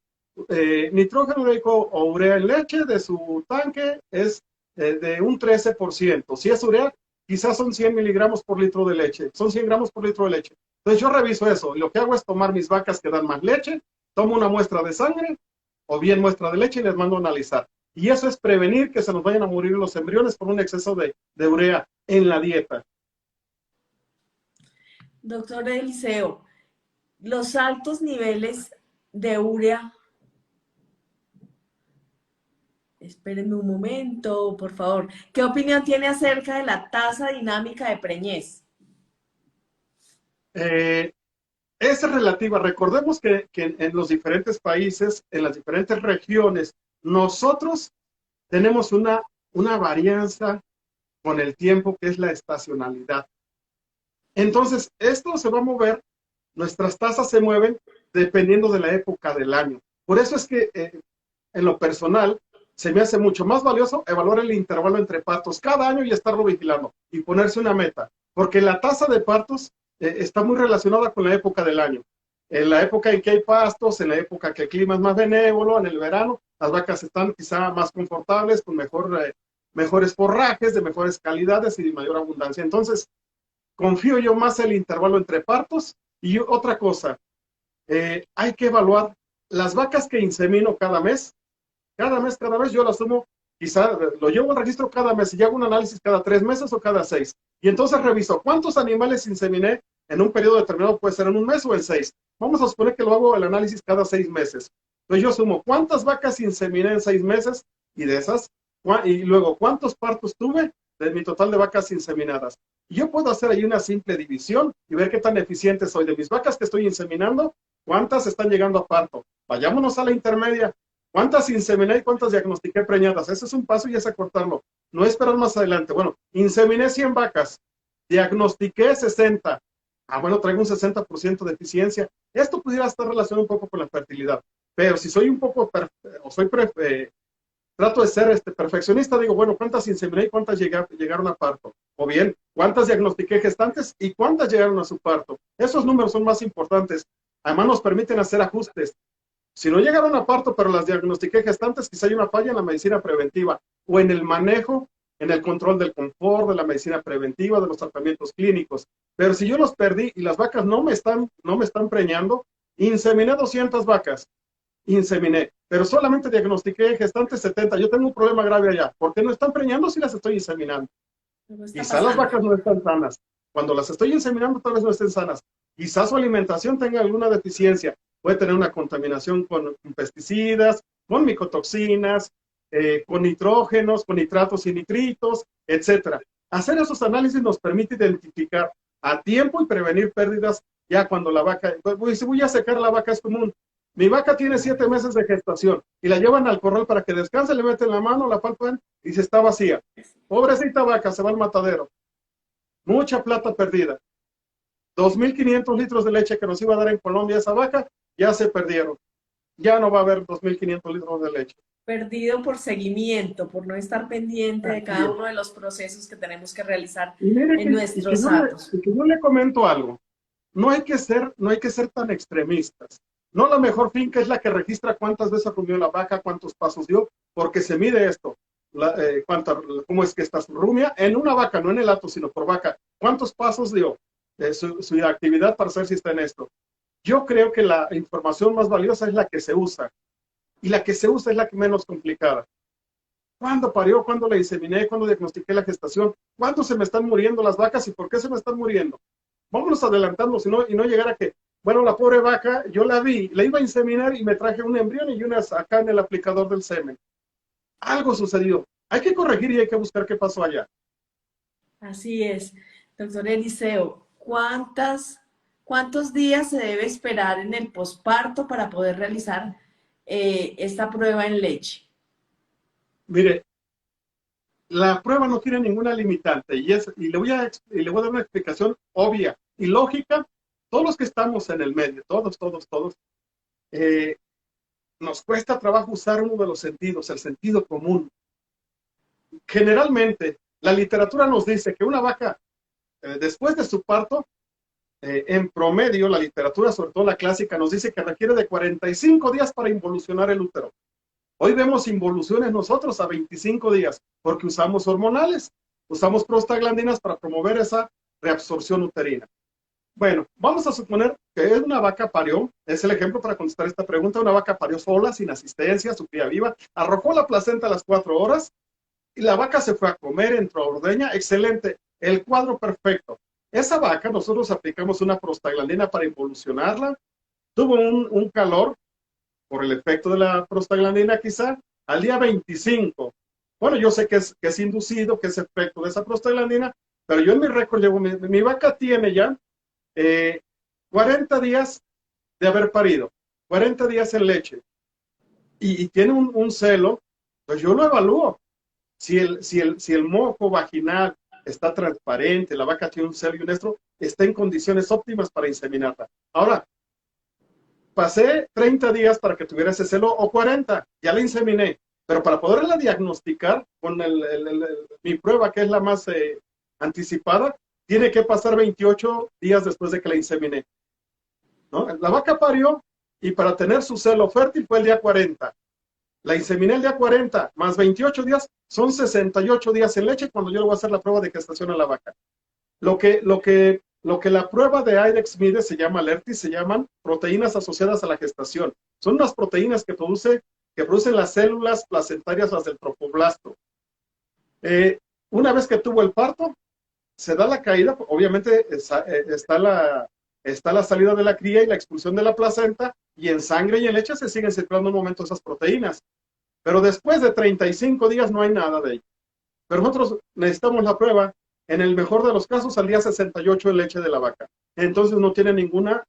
Nitrógeno ureico o urea en leche de su tanque es de un 13%. Si es urea, quizás son 100 miligramos por litro de leche. Son 100 gramos por litro de leche. Entonces yo reviso eso. Y lo que hago es tomar mis vacas que dan más leche, tomo una muestra de sangre o bien muestra de leche y les mando a analizar. Y eso es prevenir que se nos vayan a morir los embriones por un exceso de urea en la dieta. Doctor Eliseo, los altos niveles de urea Espérenme un momento, por favor. ¿Qué opinión tiene acerca de la tasa dinámica de preñez? Eh, es relativa. Recordemos que en los diferentes países, en las diferentes regiones, nosotros tenemos una varianza con el tiempo que es la estacionalidad. Entonces, esto se va a mover, nuestras tasas se mueven dependiendo de la época del año. Por eso es que en lo personal se me hace mucho más valioso evaluar el intervalo entre partos cada año y estarlo vigilando y ponerse una meta, porque la tasa de partos está muy relacionada con la época del año. En la época en que hay pastos, en la época que el clima es más benévolo, en el verano, las vacas están quizá más confortables, con mejores forrajes, de mejores calidades y de mayor abundancia. Entonces, confío yo más en el intervalo entre partos. Y otra cosa, hay que evaluar las vacas que insemino cada mes yo las sumo, quizá lo llevo al registro cada mes y hago un análisis cada 3 meses o cada 6. Y entonces reviso cuántos animales inseminé en un periodo determinado, puede ser en un mes o en 6. Vamos a suponer que lo hago el análisis cada 6 meses. Entonces yo sumo cuántas vacas inseminé en 6 meses y de esas, y luego cuántos partos tuve de mi total de vacas inseminadas. Y yo puedo hacer ahí una simple división y ver qué tan eficiente soy. De mis vacas que estoy inseminando, cuántas están llegando a parto. Vayámonos a la intermedia. ¿Cuántas inseminé y cuántas diagnostiqué preñadas? Ese es un paso y es acortarlo. No esperar más adelante. Bueno, inseminé 100 vacas, diagnostiqué 60. Ah, bueno, traigo un 60% de eficiencia. Esto pudiera estar relacionado un poco con la fertilidad. Pero si soy un poco, trato de ser perfeccionista, digo, bueno, ¿cuántas inseminé y cuántas llegaron a parto? O bien, ¿cuántas diagnostiqué gestantes y cuántas llegaron a su parto? Esos números son más importantes. Además, nos permiten hacer ajustes. Si no llegaron a parto, pero las diagnostiqué gestantes, quizá hay una falla en la medicina preventiva o en el manejo, en el control del confort, de la medicina preventiva, de los tratamientos clínicos. Pero si yo los perdí y las vacas no me están preñando, inseminé 200 vacas, inseminé, pero solamente diagnostiqué gestantes 70. Yo tengo un problema grave allá. ¿Por qué no están preñando si las estoy inseminando? Quizá las vacas no están sanas. Cuando las estoy inseminando, tal vez no estén sanas. Quizás su alimentación tenga alguna deficiencia. Puede tener una contaminación con pesticidas, con micotoxinas, con nitrógenos, con nitratos y nitritos, etc. Hacer esos análisis nos permite identificar a tiempo y prevenir pérdidas ya cuando la vaca, si voy a secar la vaca es común. Mi vaca tiene 7 meses de gestación y la llevan al corral para que descanse, le meten la mano, la palpan y se está vacía. Pobrecita vaca, se va al matadero. Mucha plata perdida. 2.500 litros de leche que nos iba a dar en Colombia esa vaca, ya se perdieron. Ya no va a haber 2.500 litros de leche. Perdido por seguimiento, por no estar pendiente de cada uno de los procesos que tenemos que realizar en nuestros datos. Yo le comento algo. No hay que ser tan extremistas. No, la mejor finca es la que registra cuántas veces rumió la vaca, cuántos pasos dio, porque se mide esto. Cómo es que está su rumia en una vaca, no en el hato, sino por vaca. ¿Cuántos pasos dio? Su actividad para saber si está en esto. Yo creo que la información más valiosa es la que se usa. Y la que se usa es la que menos complicada. ¿Cuándo parió? ¿Cuándo la inseminé? ¿Cuándo diagnostiqué la gestación? ¿Cuándo se me están muriendo las vacas y por qué se me están muriendo? Vámonos adelantando y no llegar a que, bueno, la pobre vaca, yo la vi, la iba a inseminar y me traje un embrión y unas acá en el aplicador del semen. Algo sucedió. Hay que corregir y hay que buscar qué pasó allá. Así es. Doctor Eliseo, ¿cuántos días se debe esperar en el posparto para poder realizar esta prueba en leche? Mire, la prueba no tiene ninguna limitante y le voy a dar una explicación obvia y lógica. Todos los que estamos en el medio, todos, nos cuesta trabajo usar uno de los sentidos, el sentido común. Generalmente, la literatura nos dice que una vaca, después de su parto, en promedio, la literatura, sobre todo la clásica, nos dice que requiere de 45 días para involucionar el útero. Hoy vemos involuciones nosotros a 25 días, porque usamos hormonales, usamos prostaglandinas para promover esa reabsorción uterina. Bueno, vamos a suponer que una vaca parió, es el ejemplo para contestar esta pregunta, una vaca parió sola, sin asistencia, su cría viva, arrojó la placenta a las 4 horas, y la vaca se fue a comer, entró a ordeña, excelente, el cuadro perfecto. Esa vaca, nosotros aplicamos una prostaglandina para involucionarla, tuvo un calor, por el efecto de la prostaglandina quizá, al día 25, bueno, yo sé que es inducido, que es efecto de esa prostaglandina, pero yo en mi récord llevo, mi vaca tiene ya 40 días de haber parido, 40 días en leche, y tiene un celo, pues yo lo evalúo. Si el moco vaginal está transparente, la vaca tiene un celo y un estro, está en condiciones óptimas para inseminarla. Ahora, pasé 30 días para que tuviera ese celo o 40, ya la inseminé, pero para poderla diagnosticar con mi prueba, que es la más anticipada, tiene que pasar 28 días después de que la inseminé, ¿no? La vaca parió y para tener su celo fértil fue el día 40. La inseminé el día 40, más 28 días, son 68 días en leche cuando yo le voy a hacer la prueba de gestación a la vaca. Lo que la prueba de IDEXX mide se llama alertis, se llaman proteínas asociadas a la gestación. Son unas proteínas que producen las células placentarias, las del tropoblasto. Una vez que tuvo el parto, se da la caída, obviamente está la salida de la cría y la expulsión de la placenta, y en sangre y en leche se siguen circulando un momento esas proteínas. Pero después de 35 días no hay nada de ello. Pero nosotros necesitamos la prueba, en el mejor de los casos, al día 68 en leche de la vaca. Entonces no tiene ninguna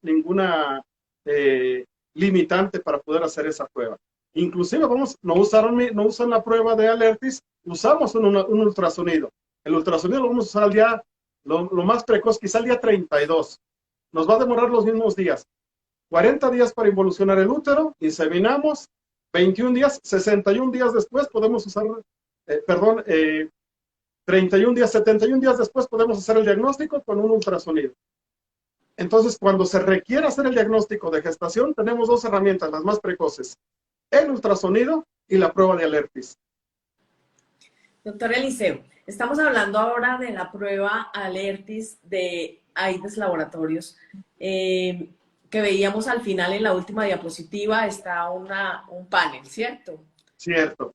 limitante para poder hacer esa prueba. Inclusive no usan la prueba de alertis, usamos un ultrasonido. El ultrasonido lo vamos a usar al día, lo más precoz, quizá al día 32. Nos va a demorar los mismos días. 40 días para involucionar el útero, inseminamos, 21 días, 61 días después podemos usar, 31 días, 71 días después podemos hacer el diagnóstico con un ultrasonido. Entonces, cuando se requiere hacer el diagnóstico de gestación, tenemos dos herramientas, las más precoces: el ultrasonido y la prueba de alertis. Doctor Eliseo, estamos hablando ahora de la prueba alertis de IDEXX Laboratorios, que veíamos al final en la última diapositiva. Está un panel, ¿cierto? Cierto.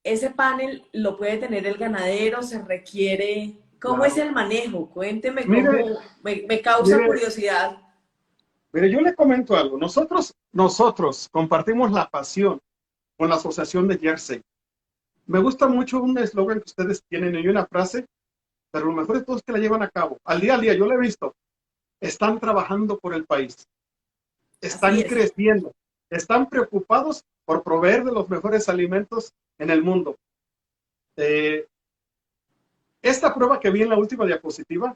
Ese panel lo puede tener el ganadero, se requiere... ¿Cómo es el manejo? Cuénteme cómo, me causa curiosidad. Mire, yo le comento algo. Nosotros compartimos la pasión con la Asociación de Jersey. Me gusta mucho un eslogan que ustedes tienen y una frase, pero lo mejor de todo es que la llevan a cabo. Al día, yo lo he visto. Están trabajando por el país. Están creciendo. Están preocupados por proveer de los mejores alimentos en el mundo. Esta prueba que vi en la última diapositiva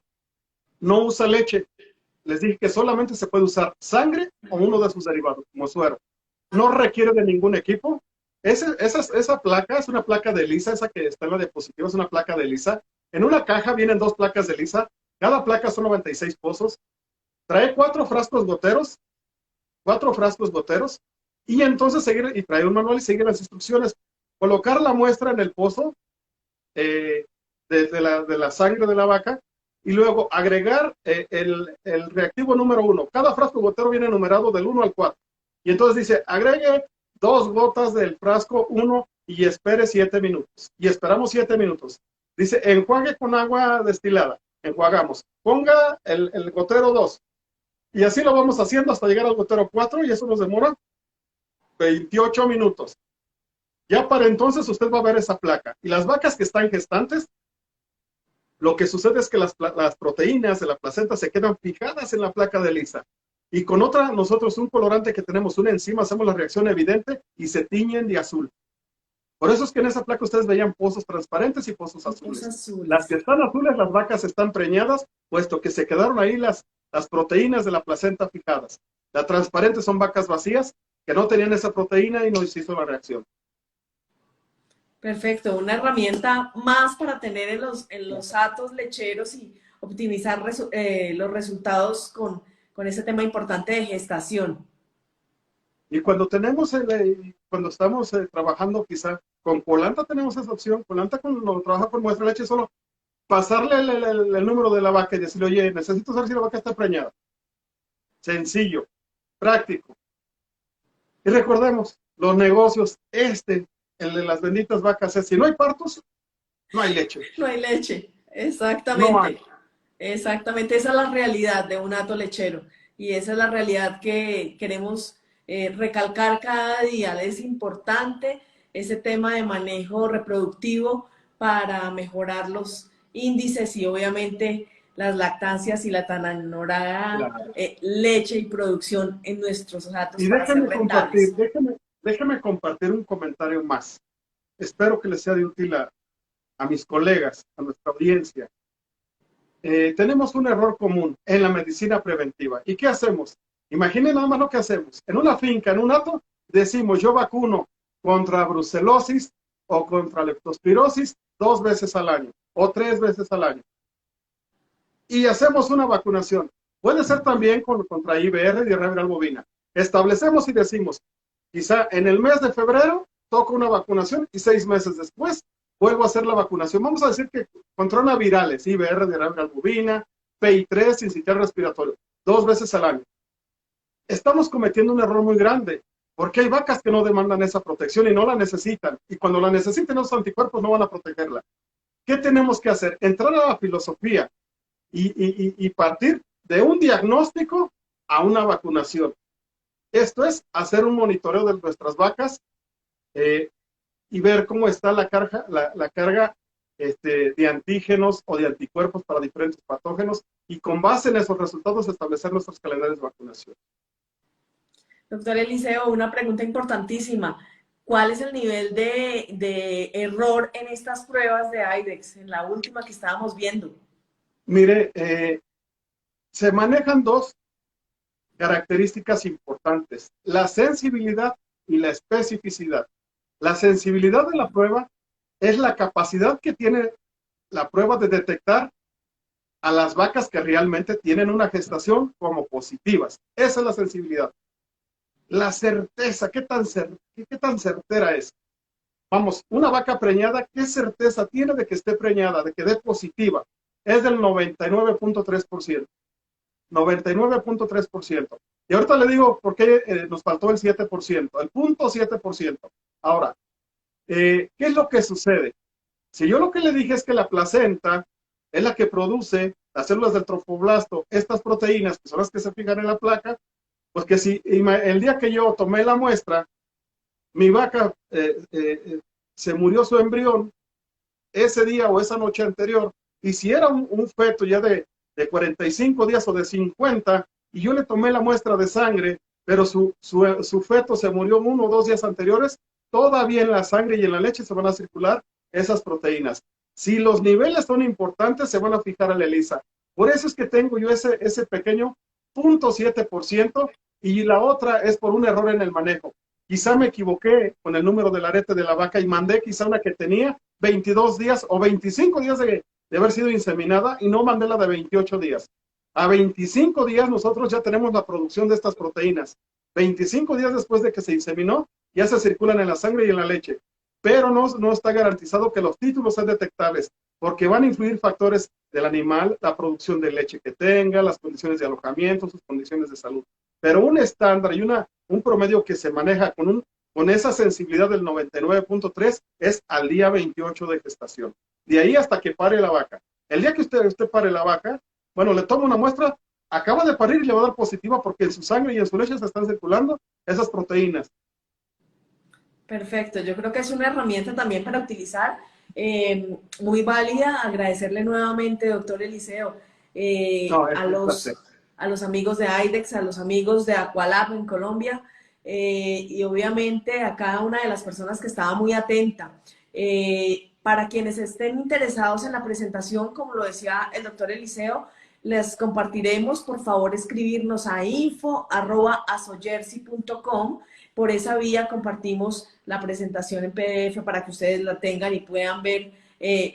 no usa leche. Les dije que solamente se puede usar sangre o uno de sus derivados, como suero. No requiere de ningún equipo. Esa placa es una placa de ELISA, esa que está en la diapositiva es una placa de ELISA. En una caja vienen 2 placas de ELISA. Cada placa son 96 pozos. Trae 4 frascos goteros. 4 frascos goteros. Y entonces trae un manual y seguir las instrucciones. Colocar la muestra en el pozo de la sangre de la vaca, y luego agregar el reactivo número 1. Cada frasco gotero viene numerado del 1 al 4. Y entonces dice, agregue 2 gotas del frasco 1 y espere 7 minutos. Y esperamos 7 minutos. Dice, enjuague con agua destilada. Enjuagamos. Ponga el gotero 2. Y así lo vamos haciendo hasta llegar al gotero 4, y eso nos demora 28 minutos. Ya para entonces usted va a ver esa placa. Y las vacas que están gestantes, lo que sucede es que las proteínas de la placenta se quedan fijadas en la placa de ELISA. Y con nosotros un colorante que tenemos, una enzima, hacemos la reacción evidente y se tiñen de azul. Por eso es que en esa placa ustedes veían pozos transparentes y pozos azules. Las que están azules, las vacas están preñadas, puesto que se quedaron ahí las proteínas de la placenta fijadas. Las transparentes son vacas vacías que no tenían esa proteína y no se hizo la reacción. Perfecto, una herramienta más para tener en los hatos lecheros y optimizar los resultados con ese tema importante de gestación. Y cuando estamos trabajando quizá con Colanta, tenemos esa opción. Colanta cuando trabaja con muestra de leche, solo pasarle el número de la vaca y decirle, oye, necesito saber si la vaca está preñada. Sencillo, práctico. Y recordemos, los negocios, el de las benditas vacas, es si no hay partos, no hay leche. No hay leche, exactamente. No hay. Exactamente, esa es la realidad de un hato lechero. Y esa es la realidad que queremos recalcar cada día. Es importante ese tema de manejo reproductivo para mejorar los índices y obviamente las lactancias y la tan añorada Claro. leche y producción en nuestros datos Y para ser déjenme compartir, rentables. déjenme compartir un comentario más. Espero que les sea de útil a mis colegas, a nuestra audiencia. Tenemos un error común en la medicina preventiva. ¿Y qué hacemos? Imaginen nada más lo que hacemos. En una finca, en un hato, decimos yo vacuno contra brucelosis o contra leptospirosis 2 veces al año o 3 veces al año. Y hacemos una vacunación. Puede ser también contra IBR, diarrea viral bovina. Establecemos y decimos, quizá en el mes de febrero toco una vacunación y 6 meses después vuelvo a hacer la vacunación. Vamos a decir que contra una virales, IBR, diarrea viral bovina, PI3, sincitial respiratorio, 2 veces al año. Estamos cometiendo un error muy grande, porque hay vacas que no demandan esa protección y no la necesitan. Y cuando la necesiten, los anticuerpos no van a protegerla. ¿Qué tenemos que hacer? Entrar a la filosofía y partir de un diagnóstico a una vacunación. Esto es hacer un monitoreo de nuestras vacas y ver cómo está la carga de antígenos o de anticuerpos para diferentes patógenos y con base en esos resultados establecer nuestros calendarios de vacunación. Doctor Eliseo, una pregunta importantísima. ¿Cuál es el nivel de error en estas pruebas de IDEXX, en la última que estábamos viendo? Mire, se manejan 2 características importantes, la sensibilidad y la especificidad. La sensibilidad de la prueba es la capacidad que tiene la prueba de detectar a las vacas que realmente tienen una gestación como positivas. Esa es la sensibilidad. La certeza, ¿qué tan certera es? Vamos, una vaca preñada, ¿qué certeza tiene de que esté preñada, de que dé positiva? Es del 99.3%. 99.3%. Y ahorita le digo por qué nos faltó el 7%, el 0.7%. Ahora, ¿qué es lo que sucede? Si yo lo que le dije es que la placenta es la que produce las células del trofoblasto, estas proteínas, que son las que se fijan en la placa, pues que si el día que yo tomé la muestra, mi vaca se murió su embrión ese día o esa noche anterior, y si era un feto ya de 45 días o de 50, y yo le tomé la muestra de sangre, pero su feto se murió 1 o 2 días anteriores, todavía en la sangre y en la leche se van a circular esas proteínas. Si los niveles son importantes, se van a fijar a la ELISA. Por eso es que tengo yo ese pequeño 0.7%, y la otra es por un error en el manejo. Quizá me equivoqué con el número del arete de la vaca y mandé quizá una que tenía 22 días o 25 días de haber sido inseminada y no mandé la de 28 días. A 25 días nosotros ya tenemos la producción de estas proteínas. 25 días después de que se inseminó, ya se circulan en la sangre y en la leche. Pero no está garantizado que los títulos sean detectables, porque van a influir factores del animal, la producción de leche que tenga, las condiciones de alojamiento, sus condiciones de salud. Pero un estándar y un promedio que se maneja con esa sensibilidad del 99.3 es al día 28 de gestación. De ahí hasta que pare la vaca. El día que usted pare la vaca, bueno, le toma una muestra, acaba de parir y le va a dar positiva porque en su sangre y en su leche se están circulando esas proteínas. Perfecto, yo creo que es una herramienta también para utilizar, muy válida. Agradecerle nuevamente, doctor Eliseo, No, es a un placer. los amigos de IDEXX, a los amigos de Aqualab en Colombia, y obviamente a cada una de las personas que estaba muy atenta. Para quienes estén interesados en la presentación, como lo decía el doctor Eliseo, les compartiremos, por favor, escribirnos a info@asojersey.com. Por esa vía compartimos la presentación en PDF para que ustedes la tengan y puedan ver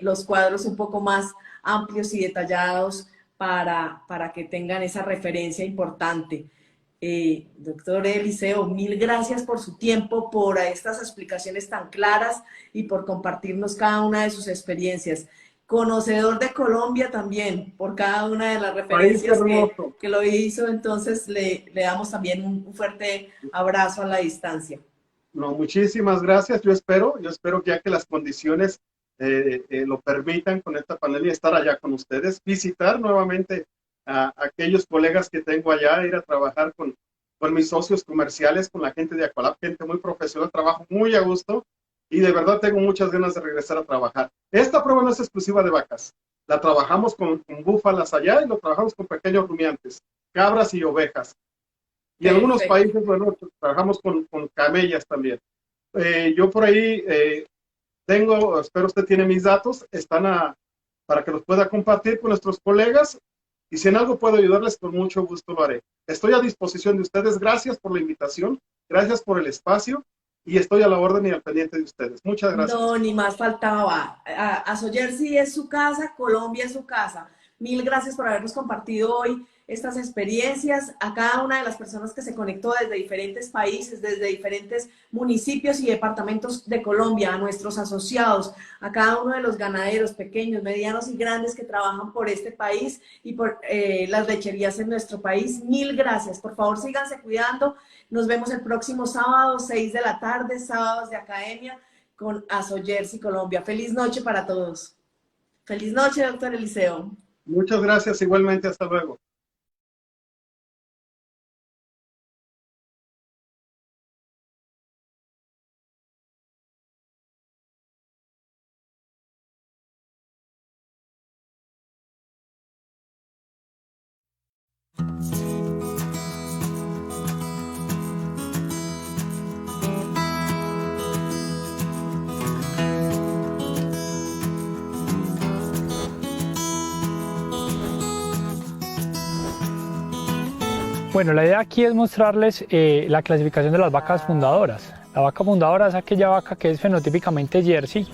los cuadros un poco más amplios y detallados para que tengan esa referencia importante. Doctor Eliseo, mil gracias por su tiempo, por estas explicaciones tan claras y por compartirnos cada una de sus experiencias. Conocedor de Colombia también, por cada una de las País referencias hermoso. que lo hizo. Entonces le damos también un fuerte abrazo a la distancia. No, muchísimas gracias. Yo espero que ya que las condiciones lo permitan con esta pandemia, estar allá con ustedes, visitar nuevamente a aquellos colegas que tengo allá, ir a trabajar con mis socios comerciales, con la gente de Aqualab, gente muy profesional, trabajo muy a gusto. y de verdad tengo muchas ganas de regresar a trabajar. Esta prueba no es exclusiva de vacas. La trabajamos con búfalas allá y lo trabajamos con pequeños rumiantes, cabras y ovejas. Y en algunos Perfecto. países, bueno, trabajamos con camellas también. Yo por ahí tengo, espero usted tiene mis datos, para que los pueda compartir con nuestros colegas y si en algo puedo ayudarles, con mucho gusto lo haré. Estoy a disposición de ustedes. Gracias por la invitación, gracias por el espacio y estoy a la orden y al pendiente de ustedes. Muchas gracias. No, ni más faltaba. Soyersy es su casa, Colombia es su casa. Mil gracias por habernos compartido hoy estas experiencias, a cada una de las personas que se conectó desde diferentes países, desde diferentes municipios y departamentos de Colombia, a nuestros asociados, a cada uno de los ganaderos pequeños, medianos y grandes que trabajan por este país y por las lecherías en nuestro país. Mil gracias. Por favor, síganse cuidando. Nos vemos el próximo sábado, 6 de la tarde, sábados de academia con Soyersy Colombia. Feliz noche para todos. Feliz noche, doctor Eliseo. Muchas gracias, igualmente, hasta luego. Bueno, la idea aquí es mostrarles la clasificación de las vacas fundadoras. La vaca fundadora es aquella vaca que es fenotípicamente Jersey,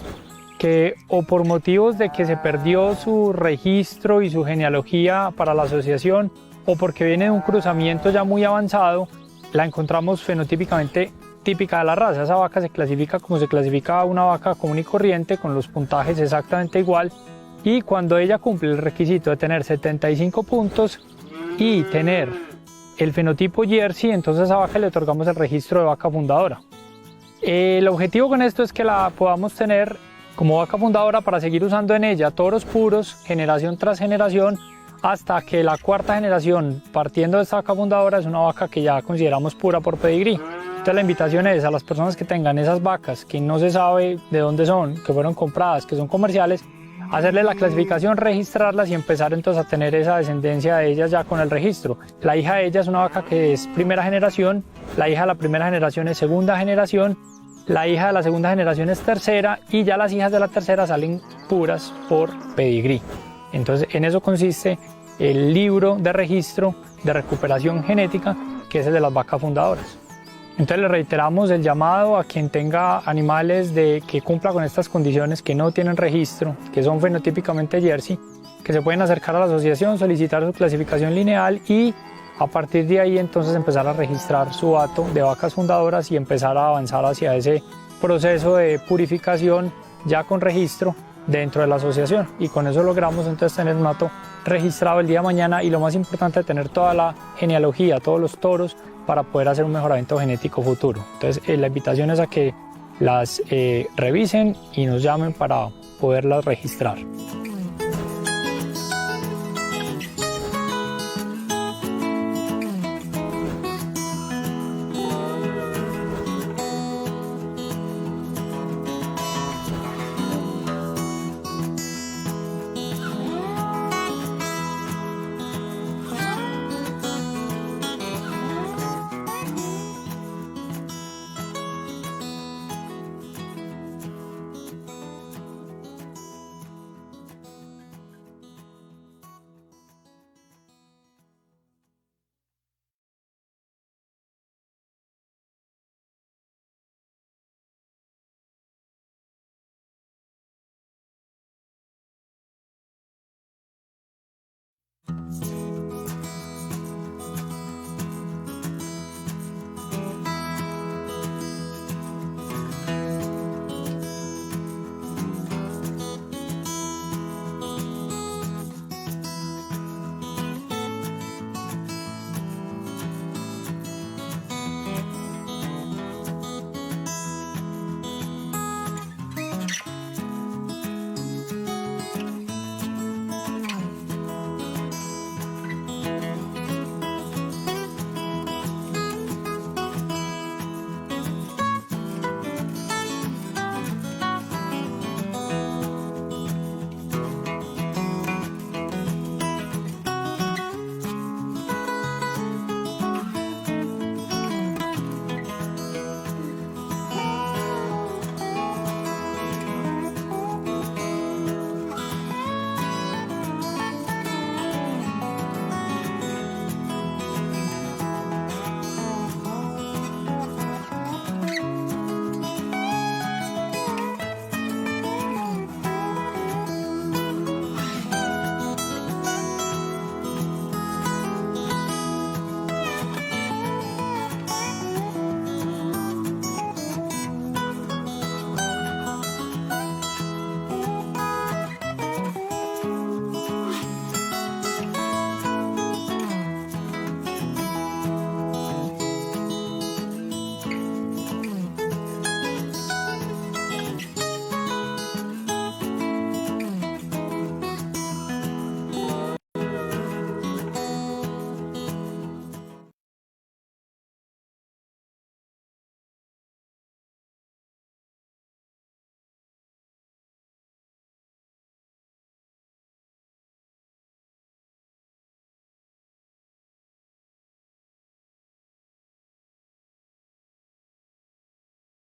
que o por motivos de que se perdió su registro y su genealogía para la asociación, o porque viene de un cruzamiento ya muy avanzado, la encontramos fenotípicamente típica de la raza. Esa vaca se clasifica como se clasifica una vaca común y corriente, con los puntajes exactamente igual, y cuando ella cumple el requisito de tener 75 puntos y tener el fenotipo Jersey, entonces a esa vaca le otorgamos el registro de vaca fundadora. El objetivo con esto es que la podamos tener como vaca fundadora para seguir usando en ella toros puros, generación tras generación, hasta que la cuarta generación, partiendo de esta vaca fundadora, es una vaca que ya consideramos pura por pedigrí. Entonces la invitación es a las personas que tengan esas vacas que no se sabe de dónde son, que fueron compradas, que son comerciales, hacerle la clasificación, registrarlas y empezar entonces a tener esa descendencia de ellas ya con el registro. La hija de ella es una vaca que es primera generación, la hija de la primera generación es segunda generación, la hija de la segunda generación es tercera y ya las hijas de la tercera salen puras por pedigrí. Entonces en eso consiste el libro de registro de recuperación genética, que es el de las vacas fundadoras. Entonces le reiteramos el llamado a quien tenga animales que cumpla con estas condiciones, que no tienen registro, que son fenotípicamente Jersey, que se pueden acercar a la asociación, solicitar su clasificación lineal y a partir de ahí entonces empezar a registrar su hato de vacas fundadoras y empezar a avanzar hacia ese proceso de purificación ya con registro dentro de la asociación, y con eso logramos entonces tener un hato registrado el día de mañana y, lo más importante, tener toda la genealogía, todos los toros, para poder hacer un mejoramiento genético futuro. Entonces la invitación es a que las revisen y nos llamen para poderlas registrar.